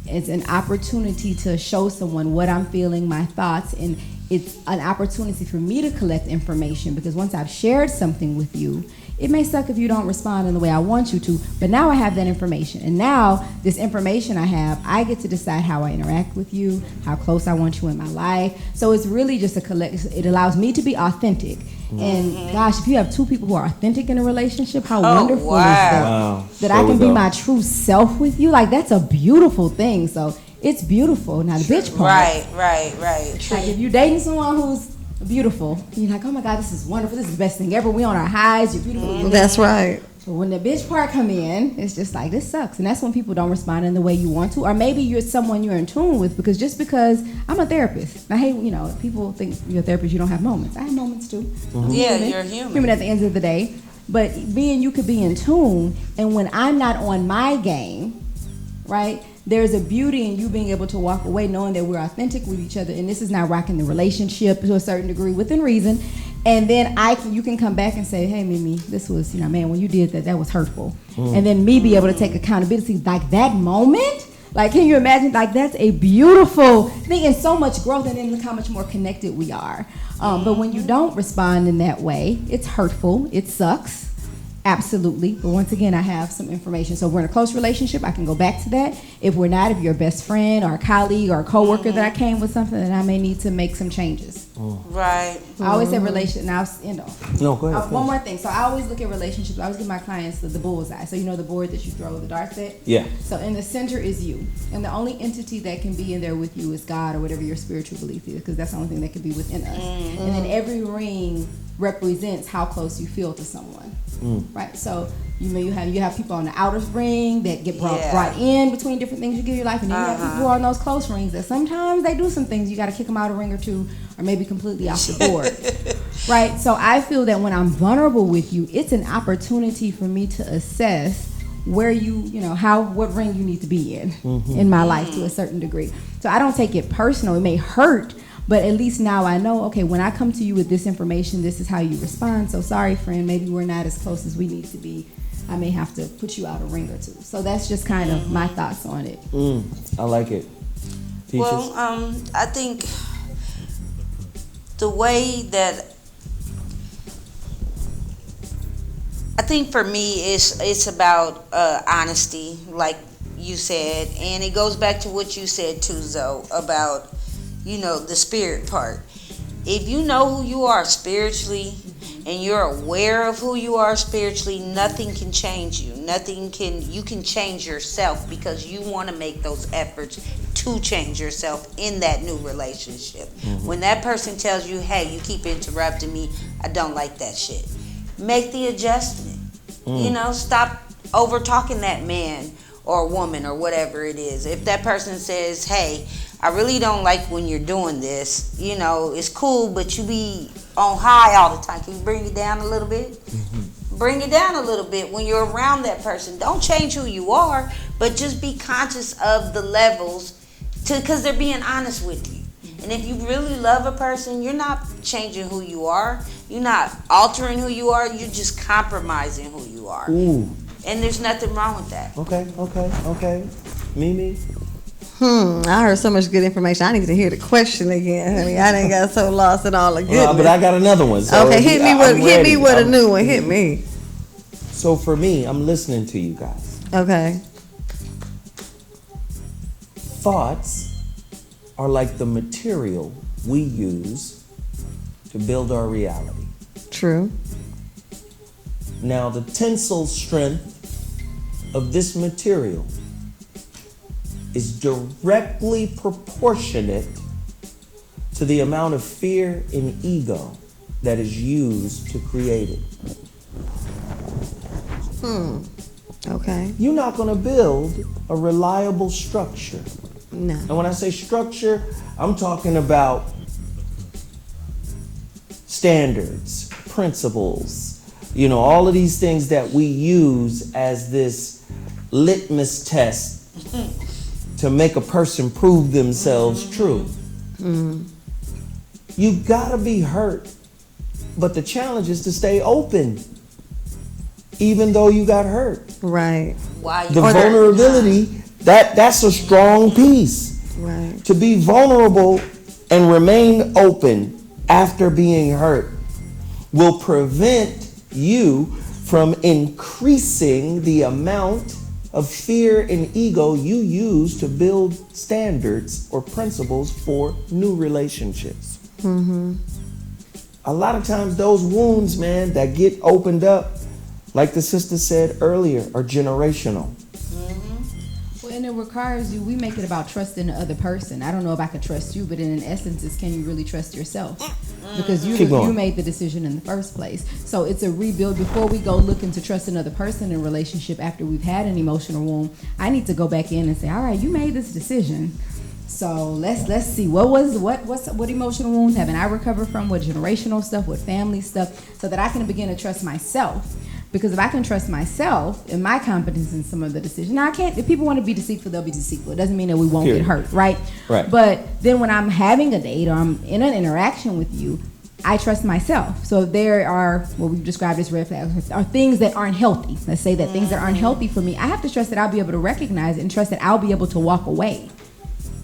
It's an opportunity to show someone what I'm feeling, my thoughts, and it's an opportunity for me to collect information, because once I've shared something with you, it may suck if you don't respond in the way I want you to, but now I have that information. And now this information I have, I get to decide how I interact with you, how close I want you in my life. So it's really just it allows me to be authentic. And gosh, if you have two people who are authentic in a relationship, how wonderful is that? Wow. That I can be my true self with you. Like, that's a beautiful thing. So it's beautiful. Now the bitch part. Right. Like, if you're dating someone who's beautiful, you're like, oh my God, this is wonderful. This is the best thing ever. We on our highs. You're beautiful. That's right. But when the bitch part come in, it's just like, this sucks. And that's when people don't respond in the way you want to. Or maybe you're someone you're in tune with, because just because I'm a therapist. I hate, people think you're a therapist, you don't have moments. I have moments too. Yeah, you're human. Human at the end of the day. But you could be in tune, and when I'm not on my game, right, there's a beauty in you being able to walk away knowing that we're authentic with each other, and this is not rocking the relationship to a certain degree within reason. And then you can come back and say, hey, Mimi, this was, man, when you did that was hurtful. And then me be able to take accountability. Like, that moment, like, can you imagine? Like, that's a beautiful thing, and so much growth, and then look how much more connected we are. But when you don't respond in that way, it's hurtful, it sucks. Absolutely. But once again, I have some information. So if we're in a close relationship, I can go back to that. If we're not, if you're a best friend or a colleague or a coworker that I came with something, then I may need to make some changes. Right. I always say relationship. Now, No, go ahead. one more thing. So I always look at relationships. I always give my clients the bullseye. So the board that you throw the darts at? Yeah. So in the center is you. And the only entity that can be in there with you is God, or whatever your spiritual belief is, because that's the only thing that can be within us. And then every ring represents how close you feel to someone. Right? So you have people on the outer ring that get brought in between different things you give your life, and then you have people who are on those close rings that sometimes they do some things you got to kick them out a ring or two, or maybe completely off the board. Right? So I feel that when I'm vulnerable with you, it's an opportunity for me to assess where what ring you need to be in my life to a certain degree. So I don't take it personal. It may hurt, but at least now I know, okay, when I come to you with this information, this is how you respond. So sorry, friend, maybe we're not as close as we need to be. I may have to put you out a ring or two. So that's just kind of my thoughts on it. I like it. Peaches? Well, I think the way that for me it's about honesty, like you said, and it goes back to what you said too, Zoe, about the spirit part. If you know who you are spiritually and you're aware of who you are spiritually, nothing can change you. You can change yourself because you want to make those efforts to change yourself in that new relationship. When that person tells you, hey, you keep interrupting me, I don't like that shit, make the adjustment. Stop over talking that man or woman or whatever it is. If that person says, hey, I really don't like when you're doing this, it's cool, but you be on high all the time. Can you bring it down a little bit? Bring it down a little bit when you're around that person. Don't change who you are, but just be conscious of the levels because they're being honest with you. And if you really love a person, you're not changing who you are. You're not altering who you are. You're just compromising who you are. Ooh. And there's nothing wrong with that. Okay. Mimi? I heard so much good information. I need to hear the question again, honey. I done got so lost in all the goodness. But I got another one. So okay, hit me with a new one. Hit me. So for me, I'm listening to you guys. Okay. Thoughts are like the material we use to build our reality. True. Now, the tensile strength of this material is directly proportionate to the amount of fear and ego that is used to create it. Okay. You're not going to build a reliable structure. No. And when I say structure, I'm talking about standards, principles, all of these things that we use as this litmus test to make a person prove themselves true. You gotta be hurt, but the challenge is to stay open, even though you got hurt. Right. Why? The vulnerability, that's a strong piece. Right. To be vulnerable and remain open after being hurt will prevent you from increasing the amount of fear and ego you use to build standards or principles for new relationships. A lot of times those wounds, man, that get opened up, like the sister said earlier, are generational. And it requires you, we make it about trusting the other person. I don't know if I can trust you, but in essence, it's can you really trust yourself? Because you made the decision in the first place. So it's a rebuild. Before we go looking to trust another person in a relationship after we've had an emotional wound, I need to go back in and say, all right, you made this decision. So let's see what emotional wounds haven't I recovered from, what generational stuff, what family stuff, so that I can begin to trust myself. Because if I can trust myself and my competence in some of the decisions, now I can't. If people want to be deceitful, they'll be deceitful. It doesn't mean that we won't get hurt, right? Right. But then when I'm having a date or I'm in an interaction with you, I trust myself. So if there are what we've described as red flags, are things that aren't healthy. Let's say that things that aren't healthy for me, I have to trust that I'll be able to recognize it and trust that I'll be able to walk away.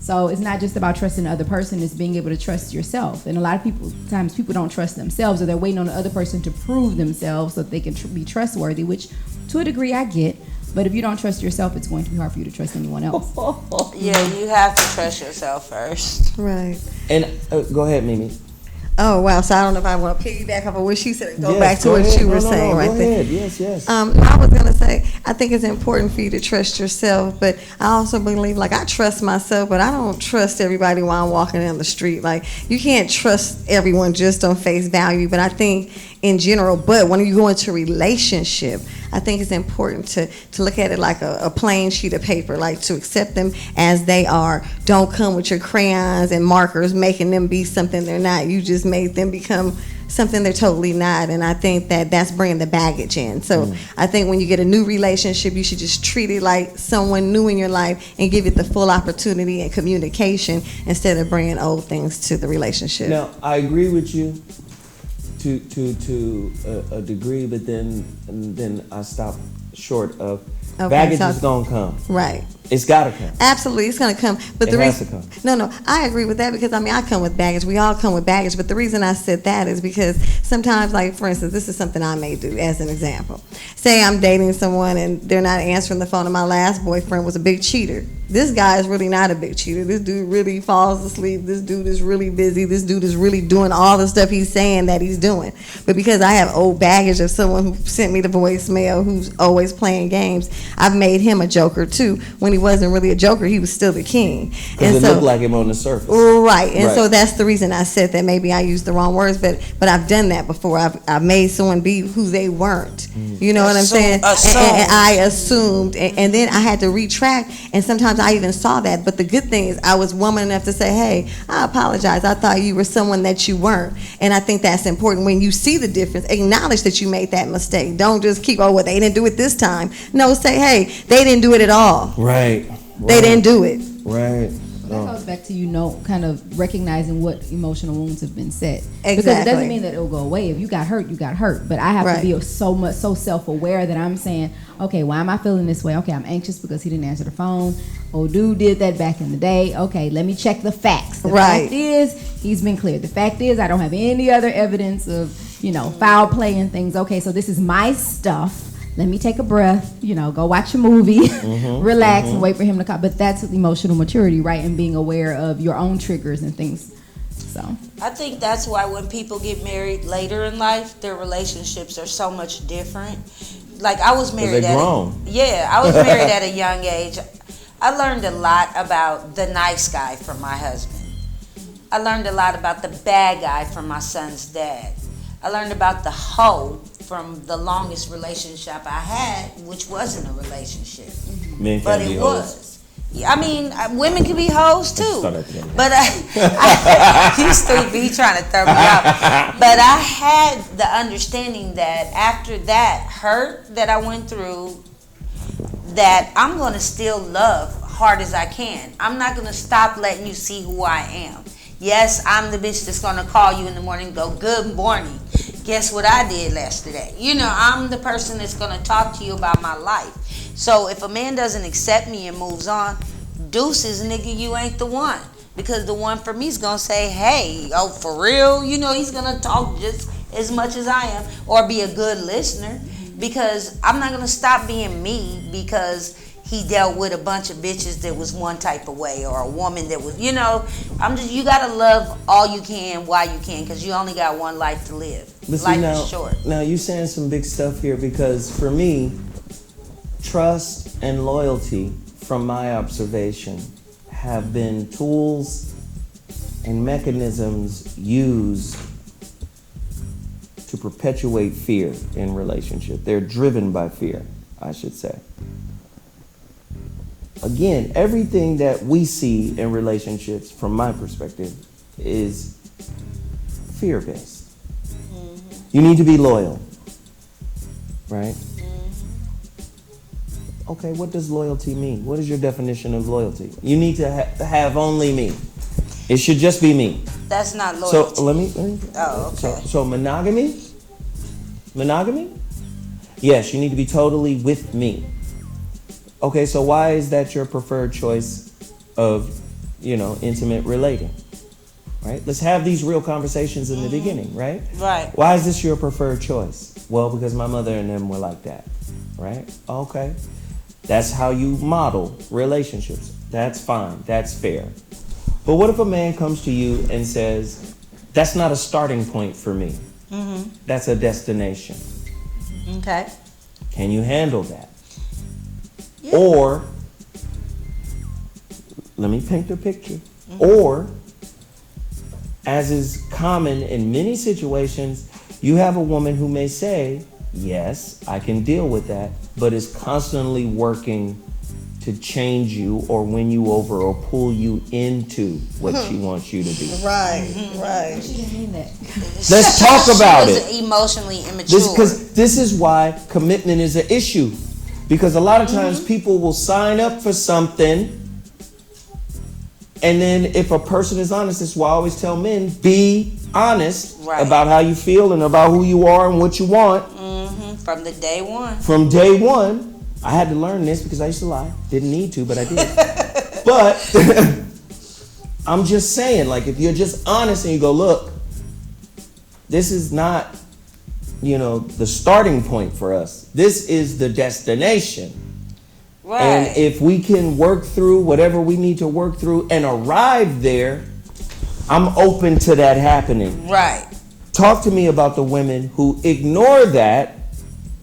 So it's not just about trusting the other person, it's being able to trust yourself. And a lot of times people don't trust themselves, or they're waiting on the other person to prove themselves so that they can be trustworthy, which to a degree I get. But if you don't trust yourself, it's going to be hard for you to trust anyone else. Yeah, you have to trust yourself first. Right. And go ahead, Mimi. Oh, wow. So I don't know if I want to piggyback off of what she said. Go Yes, back to go what ahead. you were saying right go there. ahead. Yes. I was going to say, I think it's important for you to trust yourself, but I also believe, like, I trust myself, but I don't trust everybody while I'm walking down the street. Like, you can't trust everyone just on face value, but I think in general, but when you go into a relationship, I think it's important to look at it like a plain sheet of paper, like to accept them as they are. Don't come with your crayons and markers making them be something they're not. You just made them become something they're totally not, and I think that's bringing the baggage in. So I think when you get a new relationship, you should just treat it like someone new in your life and give it the full opportunity and communication instead of bringing old things to the relationship. Now, I agree with you to a degree, but then I stop short of baggage is gonna come. Right. It's gotta come. Absolutely, it's gonna come. But It the has reason, to come. no, I agree with that because I come with baggage. We all come with baggage. But the reason I said that is because sometimes, like for instance, this is something I may do as an example. Say I'm dating someone and they're not answering the phone, and my last boyfriend was a big cheater. This guy is really not a big cheater. This dude really falls asleep. This dude is really busy. This dude is really doing all the stuff he's saying that he's doing. But because I have old baggage of someone who sent me the voicemail, who's always playing games, I've made him a joker too. When he wasn't really a joker, he was still the king. Because it looked like him on the surface. Right. And so that's the reason I said that. Maybe I used the wrong words, but I've done that before. I've made someone be who they weren't. You know what I'm saying? And I assumed, and then I had to retract, and sometimes I even saw that. But the good thing is I was woman enough to say, hey, I apologize. I thought you were someone that you weren't. And I think that's important. When you see the difference, acknowledge that you made that mistake. Don't just keep, oh, well, they didn't do it this time. No, say, hey, they didn't do it at all. Right. They didn't do it. Right. That goes back to, kind of recognizing what emotional wounds have been set. Exactly. Because it doesn't mean that it'll go away. If you got hurt, you got hurt. But I have to be so self-aware that I'm saying, okay, why am I feeling this way? Okay, I'm anxious because he didn't answer the phone. Oh, dude did that back in the day. Okay, let me check the facts. The fact is, he's been cleared. The fact is, I don't have any other evidence of, foul play and things. Okay, so this is my stuff. Let me take a breath, go watch a movie, relax, and wait for him to call. But that's emotional maturity, right? And being aware of your own triggers and things. So I think that's why when people get married later in life, their relationships are so much different. Like I was married I was married at a young age. I learned a lot about the nice guy from my husband. I learned a lot about the bad guy from my son's dad. I learned about the hoe from the longest relationship I had, which wasn't a relationship. Men but can it be was. I mean, women can be hoes too. But I used to be trying to throw me off. But I had the understanding that after that hurt that I went through, that I'm going to still love hard as I can. I'm not going to stop letting you see who I am. Yes, I'm the bitch that's going to call you in the morning and go, good morning. Guess what I did yesterday? I'm the person that's going to talk to you about my life. So if a man doesn't accept me and moves on, deuces, nigga, you ain't the one. Because the one for me is going to say, hey, oh, for real? He's going to talk just as much as I am or be a good listener. Because I'm not going to stop being me because he dealt with a bunch of bitches that was one type of way, or a woman that was, you gotta love all you can while you can, because you only got one life to live. Life is short. Now you're saying some big stuff here, because for me, trust and loyalty, from my observation, have been tools and mechanisms used to perpetuate fear in relationship. They're driven by fear, I should say. Again, everything that we see in relationships, from my perspective, is fear-based. You need to be loyal, right? Okay, what does loyalty mean? What is your definition of loyalty? You need to have only me. It should just be me. That's not loyalty. So let me oh, okay. So monogamy? Yes, you need to be totally with me. Okay, so why is that your preferred choice of, intimate relating? Right? Let's have these real conversations in the beginning, right? Right. Why is this your preferred choice? Well, because my mother and them were like that, right? Okay. That's how you model relationships. That's fine. That's fair. But what if a man comes to you and says, that's not a starting point for me. That's a destination. Okay. Can you handle that? Yeah. Or, let me paint a picture. Or, as is common in many situations, you have a woman who may say, yes, I can deal with that, but is constantly working to change you or win you over or pull you into what she wants you to be. Right, right. She didn't mean that. Let's talk about She it. was emotionally immature. Because this is why commitment is an issue. Because a lot of times people will sign up for something, and then if a person is honest, this is why I always tell men, be honest about how you feel and about who you are and what you want. From the day one. From day one. I had to learn this because I used to lie. Didn't need to, but I did. But I'm just saying, like, if you're just honest and you go, look, this is not, the starting point for us. This is the destination. Right. And if we can work through whatever we need to work through and arrive there, I'm open to that happening. Right. Talk to me about the women who ignore that,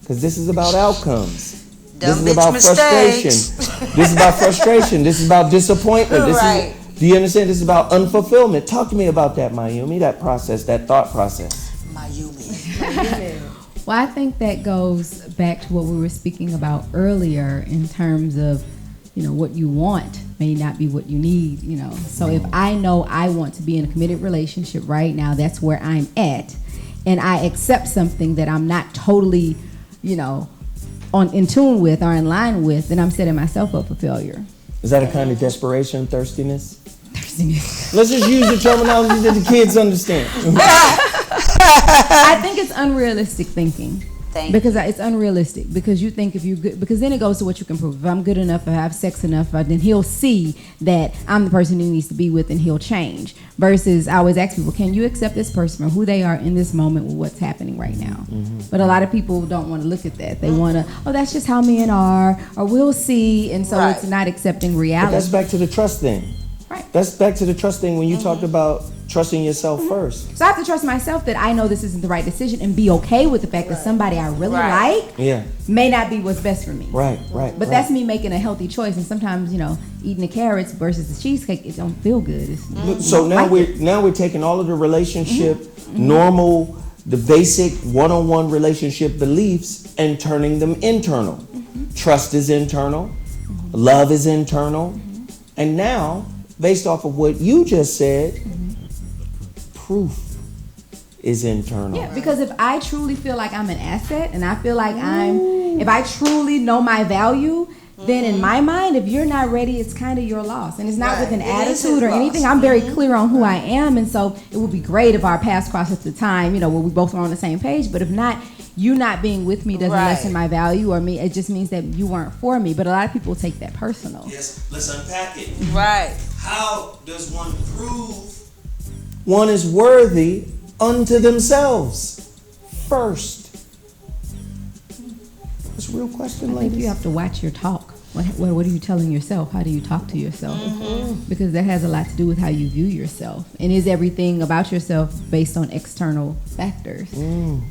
because this is about outcomes. This is about frustration. This is about frustration. This is about disappointment. Do you understand? This is about unfulfillment. Talk to me about that, Mayumi, that process, that thought process. Mayumi. Well, I think that goes back to what we were speaking about earlier in terms of, what you want may not be what you need, So if I know I want to be in a committed relationship right now, that's where I'm at, and I accept something that I'm not totally, in tune with or in line with, then I'm setting myself up for failure. Is that a kind of desperation, thirstiness? Thirstiness. Let's just use the terminology that the kids understand. I think it's unrealistic thinking. It's unrealistic because you think if you good, because then it goes to what you can prove. If I'm good enough, if I have sex enough, then he'll see that I'm the person he needs to be with and he'll change. Versus I always ask people, can you accept this person for who they are in this moment with what's happening right now? But a lot of people don't want to look at that. They want to, that's just how men are, or we'll see, and so it's not accepting reality. But that's back to the trust thing. Right. That's back to the trust thing when you talked about trusting yourself first. So I have to trust myself that I know this isn't the right decision and be okay with the fact that somebody I really like may not be what's best for me. But that's me making a healthy choice. And sometimes, eating the carrots versus the cheesecake, it don't feel good. So now we're taking all of the relationship, normal, the basic one-on-one relationship beliefs and turning them internal. Trust is internal. Love is internal. And now, based off of what you just said, proof is internal. Yeah, because if I truly feel like I'm an asset and I feel like if I truly know my value, then in my mind, if you're not ready, it's kind of your loss. And it's not with an attitude or anything. I'm very clear on who I am. And so it would be great if our paths cross at the time, where we both are on the same page. But if not, you not being with me doesn't lessen my value or me. It just means that you weren't for me. But a lot of people take that personal. Yes, let's unpack it. Right. How does one prove one is worthy unto themselves first? That's a real question, ladies. I think you have to watch your talk. What are you telling yourself? How do you talk to yourself? Because that has a lot to do with how you view yourself. And is everything about yourself based on external factors?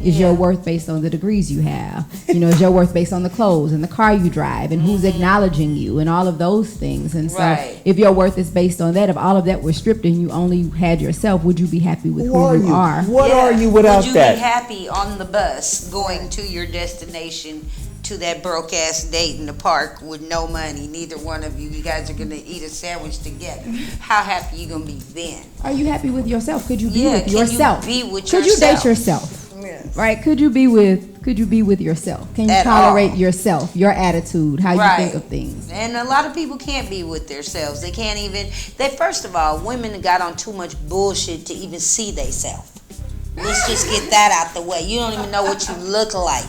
Is your worth based on the degrees you have? Is your worth based on the clothes and the car you drive and who's acknowledging you and all of those things? And so if your worth is based on that, if all of that were stripped and you only had yourself, would you be happy with who you are? What are you without that? Would you be happy on the bus going to your destination, to that broke ass date in the park with no money? Neither one of you guys are gonna eat a sandwich together. How happy you gonna be then? Are you happy with yourself? Could you be with yourself? You be with Could yourself? you date yourself? Right? Could you be with yourself? Can you tolerate yourself, your attitude, how you think of things? And a lot of people can't be with themselves. They can't even. First of all, women got on too much bullshit to even see themselves. Let's just get that out the way. You don't even know what you look like,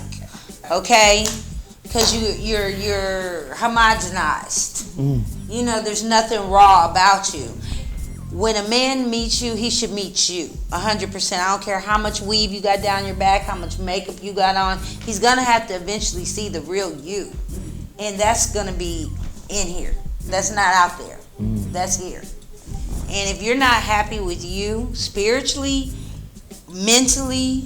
okay? Because you're homogenized. There's nothing raw about you. When a man meets you, he should meet you 100%. I don't care how much weave you got down your back, how much makeup you got on. He's gonna have to eventually see the real you, and that's gonna be in here. That's not out there. That's here. And if you're not happy with you spiritually, mentally,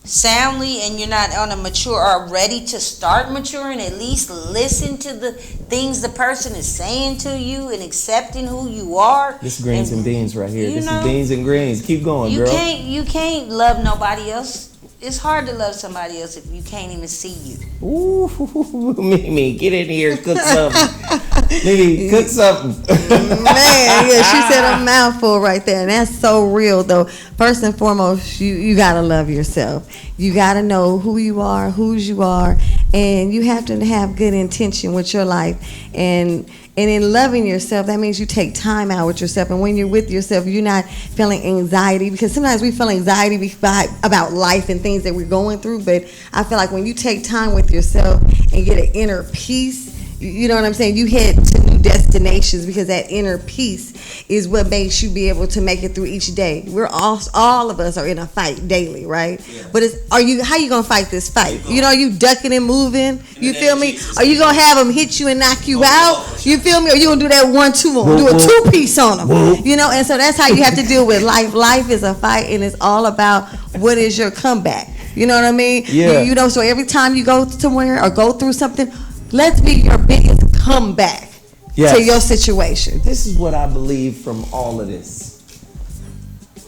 soundly, and you're not on a mature or ready to start maturing, at least listen to the things the person is saying to you and accepting who you are. This is greens and beans right here. This is beans and greens. Keep going, girl. You can't love nobody else It's hard to love somebody else if you can't even see you. Ooh, Mimi, get in here, cook something. Mimi, cook something. Man, yeah, she said a mouthful right there, and that's so real. Though, first and foremost, you gotta love yourself. You gotta know who you are, whose you are, and you have to have good intention with your life. And in loving yourself, that means you take time out with yourself. And when you're with yourself, you're not feeling anxiety, because sometimes we feel anxiety about life and things that we're going through. But I feel like when you take time with yourself and get an inner peace, you know what I'm saying? You head to new destinations, because that inner peace is what makes you be able to make it through each day. We're all of us are in a fight daily, right? Yeah. But how you gonna fight this fight? You know, you ducking and moving. You feel me? Are you gonna have them hit you and knock you out? You feel me? Or you gonna do that 1-2 on? Do a 2-piece on them? You know, and so that's how you have to deal with life. Life is a fight, and it's all about what is your comeback. You know what I mean? Yeah. You know, so every time you go somewhere or go through something, let's be your biggest comeback to your situation. This is what I believe from all of this.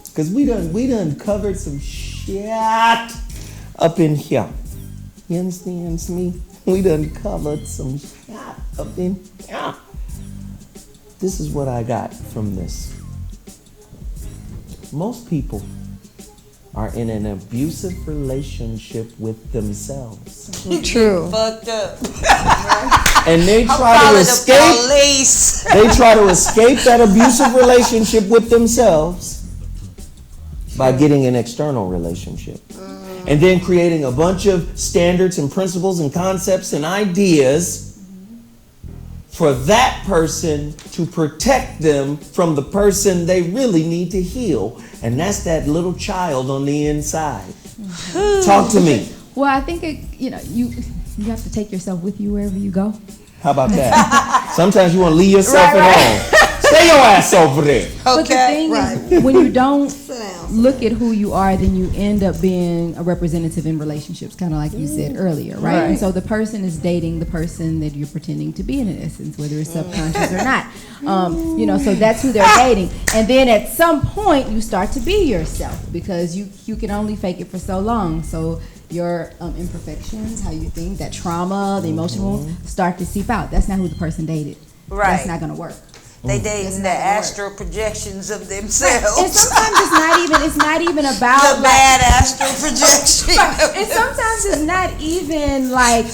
Because we done covered some shit up in here. You understand me? We done covered some shit up in here. This is what I got from this. Most people are in an abusive relationship with themselves. True. Fucked up. And they try to escape. They try to escape that abusive relationship with themselves by getting an external relationship. And then creating a bunch of standards and principles and concepts and ideas for that person to protect them from the person they really need to heal. And that's that little child on the inside. Talk to me. Well, I think you have to take yourself with you wherever you go. How about that? Sometimes you want to leave yourself at home. Stay your ass over there. But the thing is, when you don't look at who you are, then you end up being a representative in relationships, kind of like you said earlier, right? And so the person is dating the person that you're pretending to be in essence, whether it's subconscious or not. So that's who they're dating. And then at some point, you start to be yourself, because you can only fake it for so long. So your imperfections, how you think, that trauma, the emotional start to seep out. That's not who the person dated. Right. That's not going to work. They dating the astral projections of themselves. And sometimes it's not even about the bad astral projection. And sometimes it's not even like,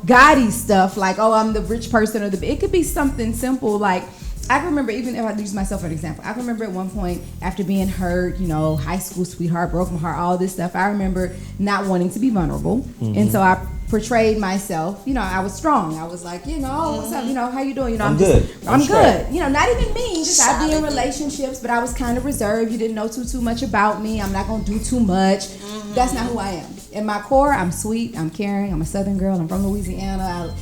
gaudy stuff like, oh, I'm the rich person, or it could be something simple like, I can remember, even if I use myself for an example, I can remember at one point after being hurt, high school sweetheart, broke my heart, all this stuff, I remember not wanting to be vulnerable. And so I portrayed myself, I was strong. I was like, what's up, how you doing? I'm good. I'm good. Not even mean, just I'd be in relationships, but I was kind of reserved. You didn't know too much about me. I'm not going to do too much. That's not who I am. In my core, I'm sweet, I'm caring, I'm a Southern girl, I'm from Louisiana.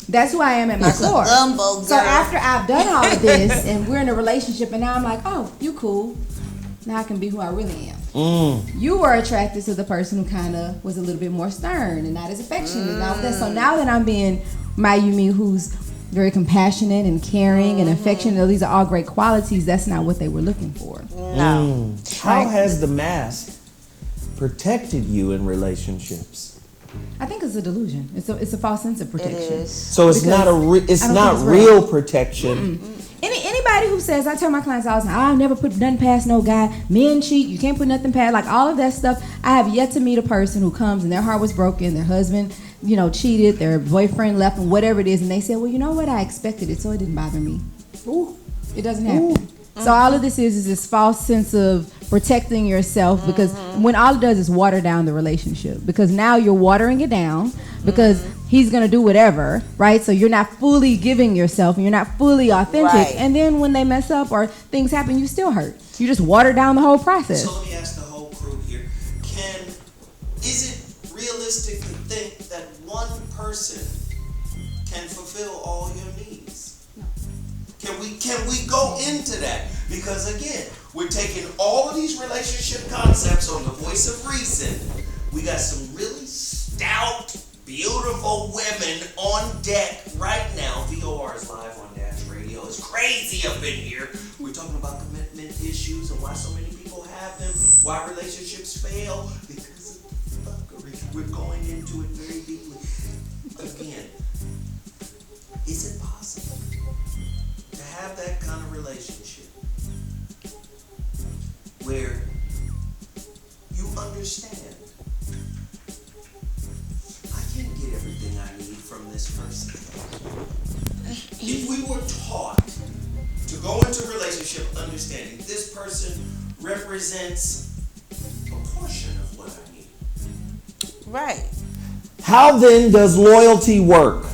That's who I am at my core. So after I've done all of this and we're in a relationship, and now I'm like, oh, you cool. Now I can be who I really am. You were attracted to the person who kind of was a little bit more stern and not as affectionate. So now that I'm being my Yumi, who's very compassionate and caring and affectionate, these are all great qualities. That's not what they were looking for. No. How has the mask protected you in relationships? I think it's a delusion. It's a false sense of protection. It is. So it's not real protection. Anybody who says, I tell my clients all the time, I'll never put nothing past no guy. Men cheat. You can't put nothing past. Like all of that stuff. I have yet to meet a person who comes and their heart was broken. Their husband, cheated. Their boyfriend left them. Whatever it is, and they say, well, you know what? I expected it, so it didn't bother me. Ooh. It doesn't happen. So all of this is this false sense of protecting yourself, because when all it does is water down the relationship, because now you're watering it down because he's going to do whatever, right? So you're not fully giving yourself and you're not fully authentic. Right. And then when they mess up or things happen, you still hurt. You just water down the whole process. So let me ask the whole crew here. Is it realistic to think that one person can fulfill all your needs? No. Can we go into that? Because again, we're taking all of these relationship concepts on the Voice of Reason. We got some really stout, beautiful women on deck right now. VOR is live on Dash Radio. It's crazy up in here. We're talking about commitment issues and why so many people have have them? Why relationships fail? Because of the fuckery. We're going into it very deeply. Again, is it possible to have that kind of relationship where you understand, I can't get everything I need from this person? If we were taught to go into a relationship understanding this person represents a portion of what I need. Right. How then does loyalty work?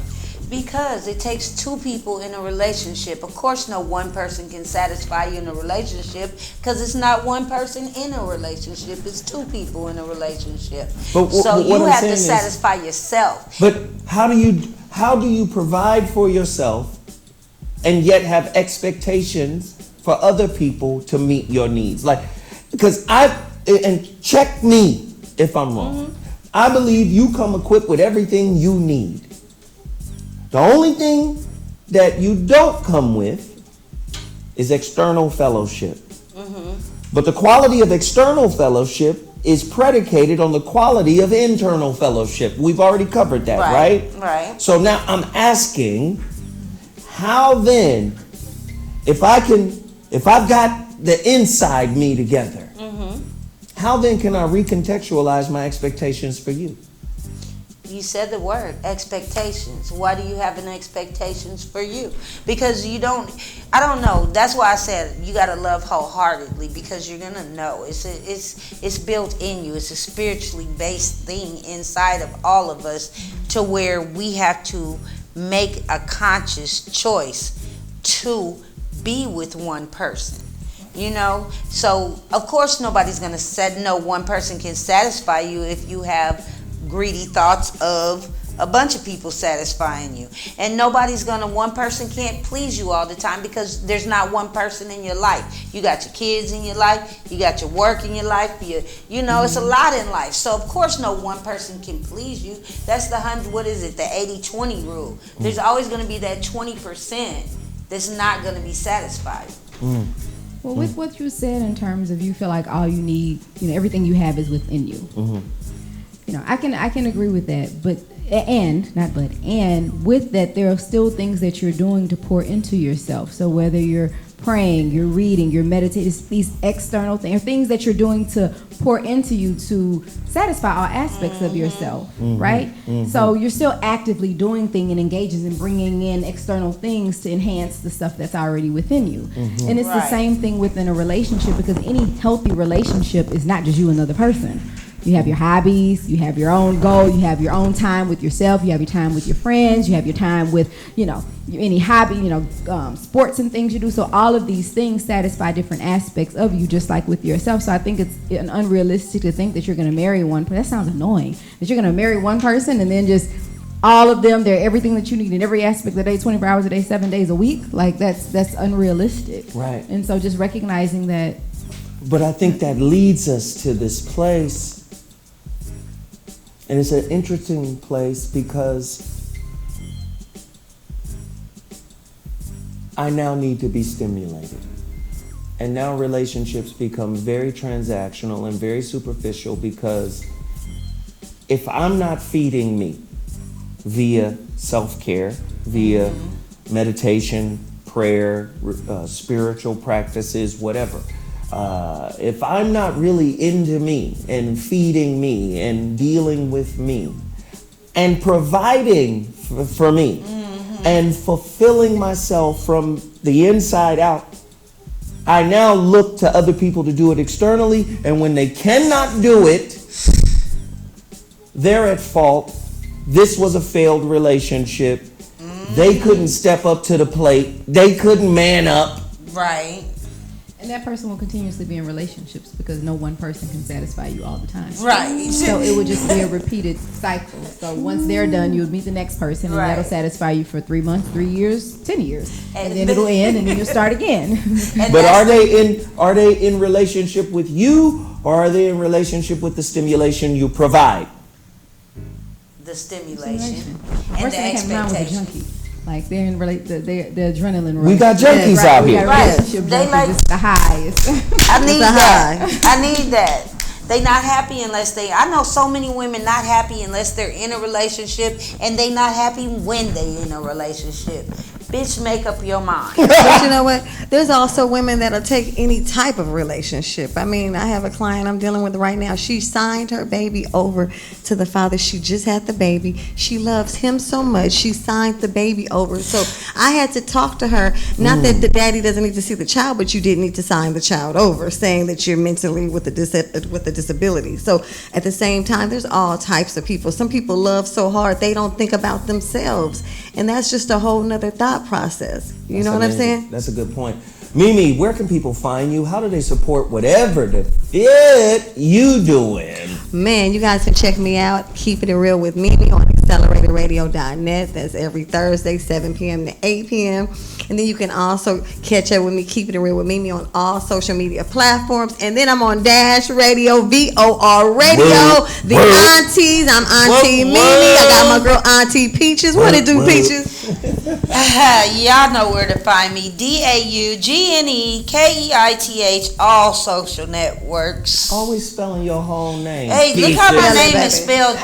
Because it takes two people in a relationship. Of course, no one person can satisfy you in a relationship because it's not one person in a relationship. It's two people in a relationship. But so what you I'm have saying to is- satisfy yourself. But how do you provide for yourself and yet have expectations for other people to meet your needs? Like, because and check me if I'm wrong. I believe you come equipped with everything you need. The only thing that you don't come with is external fellowship. But the quality of external fellowship is predicated on the quality of internal fellowship. We've already covered that, right? Right. So now I'm asking, how then, if I've got the inside me together, how then can I recontextualize my expectations for you? You said the word, expectations. Why do you have an expectations for you? Because I don't know. That's why I said you got to love wholeheartedly, because you're going to know. It's built in you. It's a spiritually based thing inside of all of us, to where we have to make a conscious choice to be with one person. So of course nobody's going to say no one person can satisfy you if you have greedy thoughts of a bunch of people satisfying you. And one person can't please you all the time, because there's not one person in your life. You got your kids in your life, you got your work in your life, it's a lot in life. So of course no one person can please you. That's the 80-20 rule. There's always going to be that 20% that's not going to be satisfied. Well, with what you said in terms of you feel like all you need, everything you have is within you. I can agree with that, and with that, there are still things that you're doing to pour into yourself. So whether you're praying, you're reading, you're meditating, these external things, things that you're doing to pour into you to satisfy all aspects of yourself, right? So you're still actively doing things and engaging and bringing in external things to enhance the stuff that's already within you. And it's the same thing within a relationship, because any healthy relationship is not just you and another person. You have your hobbies, you have your own goal, you have your own time with yourself, you have your time with your friends, you have your time with, any hobby, sports and things you do. So all of these things satisfy different aspects of you, just like with yourself. So I think it's unrealistic to think that you're going to marry one person. That sounds annoying. That you're going to marry one person and then just all of them, they're everything that you need in every aspect of the day, 24 hours a day, 7 days a week. Like that's unrealistic. Right. And so just recognizing that. But I think that leads us to this place. And it's an interesting place, because I now need to be stimulated. And now relationships become very transactional and very superficial, because if I'm not feeding me via self-care, via meditation, prayer, spiritual practices, whatever, if I'm not really into me and feeding me and dealing with me and providing for me and fulfilling myself from the inside out, I now look to other people to do it externally, and when they cannot do it, they're at fault. This was a failed relationship. They couldn't step up to the plate. They couldn't man up. Right. And that person will continuously be in relationships, because no one person can satisfy you all the time. Right. So it would just be a repeated cycle. So once they're done, you would meet the next person, and that'll satisfy you for 3 months, 3 years, 10 years, and then it'll end, and then you'll start again. But are they in relationship with you, or are they in relationship with the stimulation you provide? The stimulation. Worst thing that came around was a junkie. Like they're in the adrenaline rush. We got junkies right. out We here. got Right. relationship They junkies. like- It's the highs. I need a that. I need that. They not happy unless they. I know so many women not happy unless they're in a relationship, and they not happy when they in a relationship. Bitch, make up your mind. But you know what? There's also women that'll take any type of relationship. I mean, I have a client I'm dealing with right now. She signed her baby over to the father. She just had the baby. She loves him so much. She signed the baby over. So I had to talk to her. Not that the daddy doesn't need to see the child, but you did need to sign the child over, saying that you're mentally with a disability. So at the same time, there's all types of people. Some people love so hard they don't think about themselves, and that's just a whole nother thought process. You know what I'm saying? That's a good point. Mimi, where can people find you? How do they support whatever the fit you doing? Man, you guys can check me out. Keeping It Real with Mimi on accelerateradio.net. That's every Thursday, 7 p.m. to 8 p.m. And then you can also catch up with me, Keeping It Real with Mimi, on all social media platforms. And then I'm on Dash Radio, VOR Radio. The aunties, I'm Auntie Mimi. I got my girl Auntie Peaches. What it do, Peaches? Y'all know where to find me. DAUGNEKEITH, all social networks. Always spelling your whole name. Hey, look how my Peaches. name baby. is spelled.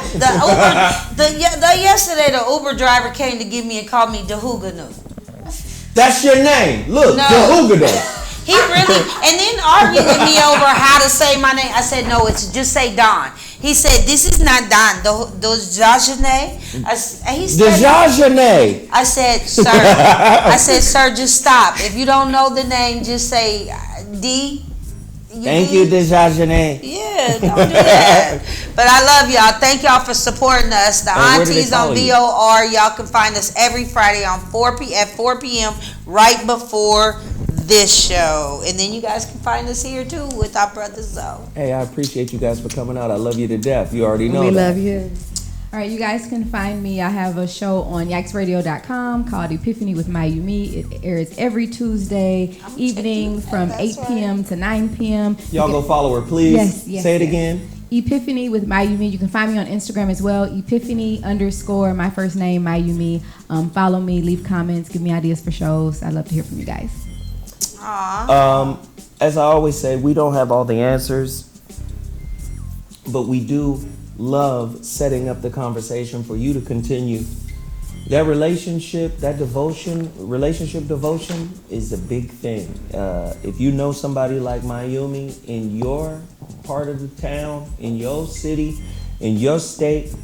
Yesterday, the Uber driver came to give me and called me Dahuganu. That's your name. Look, No. the Hoogaday. He really, and then argued with me over how to say my name. I said, no, it's just say Don. He said, this is not Don. Dojajane. He said, Dejajane. I said, sir, just stop. If you don't know the name, just say D. Thank you, Dejajane. Yeah, don't do that. But I love y'all. Thank y'all for supporting us. The Hey, where do they aunties on follow you? VOR. Y'all can find us every Friday on 4 p.m. right before this show. And then you guys can find us here too with our brother Zoe. Hey, I appreciate you guys for coming out. I love you to death. You already know We that. love you. All right, you guys can find me. I have a show on yaxradio.com called Epiphany with Mayumi. It airs every Tuesday evening from 8 p.m. to 9 p.m. Y'all go follow her, please. Yes, Say it yes. again. Epiphany with Mayumi. You can find me on Instagram as well. Epiphany _ my first name, Mayumi. Follow me, leave comments, give me ideas for shows. I'd love to hear from you guys. Aww. As I always say, we don't have all the answers, but we do love setting up the conversation for you to continue. That relationship devotion is a big thing. If you know somebody like Mayumi in your part of the town, in your city, in your state,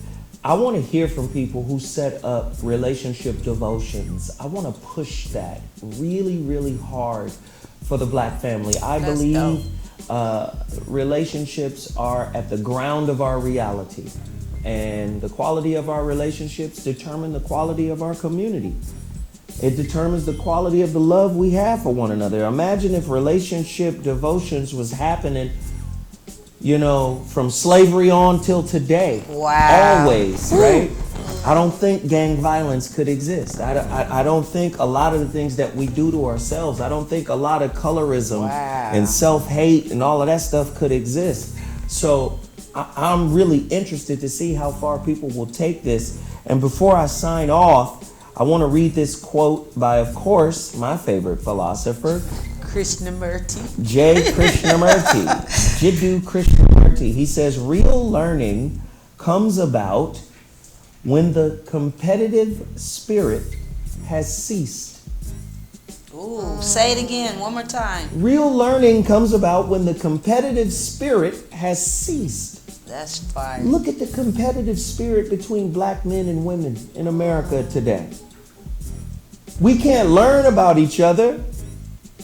I want to hear from people who set up relationship devotions. I want to push that really, really hard for the black family. I That's believe relationships are at the ground of our reality, and the quality of our relationships determine the quality of our community. It determines the quality of the love we have for one another. Imagine if relationship devotions was happening, from slavery on till today. Wow. Always, right? I don't think gang violence could exist. I don't think a lot of the things that we do to ourselves, I don't think a lot of colorism and self-hate and all of that stuff could exist. So I'm really interested to see how far people will take this. And before I sign off, I want to read this quote by, of course, my favorite philosopher, Krishnamurti. J. Krishnamurti. Jiddu Krishnamurti. He says, real learning comes about when the competitive spirit has ceased. Ooh, say it again one more time. Real learning comes about when the competitive spirit has ceased. That's fire. Look at the competitive spirit between black men and women in America today. We can't learn about each other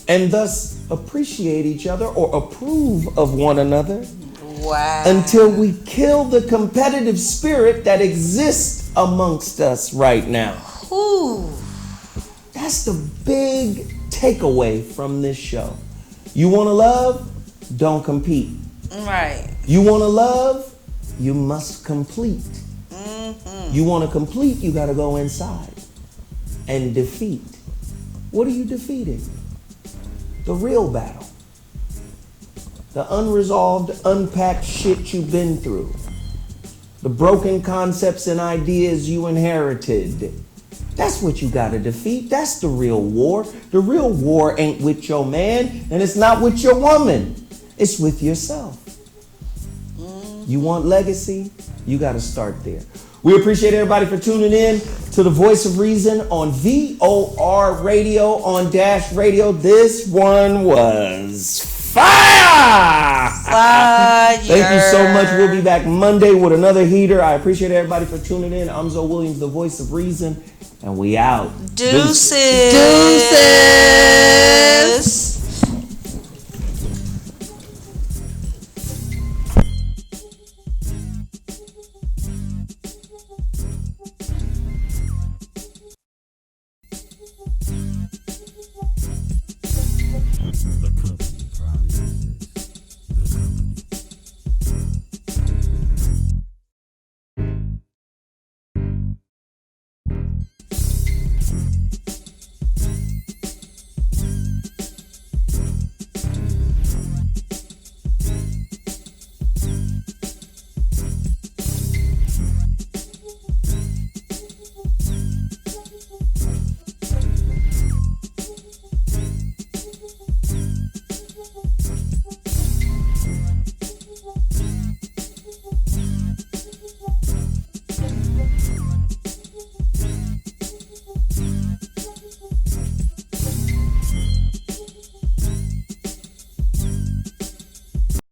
and thus appreciate each other or approve of one another Wow. until we kill the competitive spirit that exists amongst us right now. Ooh. That's the big takeaway from this show. You want to love? Don't compete. Right. You want to love? You must complete. Mm-hmm. You want to complete? You got to go inside and defeat. What are you defeating? The real battle. The unresolved, unpacked shit you've been through. The broken concepts and ideas you inherited. That's what you gotta defeat. That's the real war. The real war ain't with your man, and it's not with your woman. It's with yourself. You want legacy? You gotta start there. We appreciate everybody for tuning in to the Voice of Reason on VOR Radio on Dash Radio. This one was fire! Thank you so much. We'll be back Monday with another heater. I appreciate everybody for tuning in. I'm Zoe Williams, the Voice of Reason, and we out. Deuces. Deuces.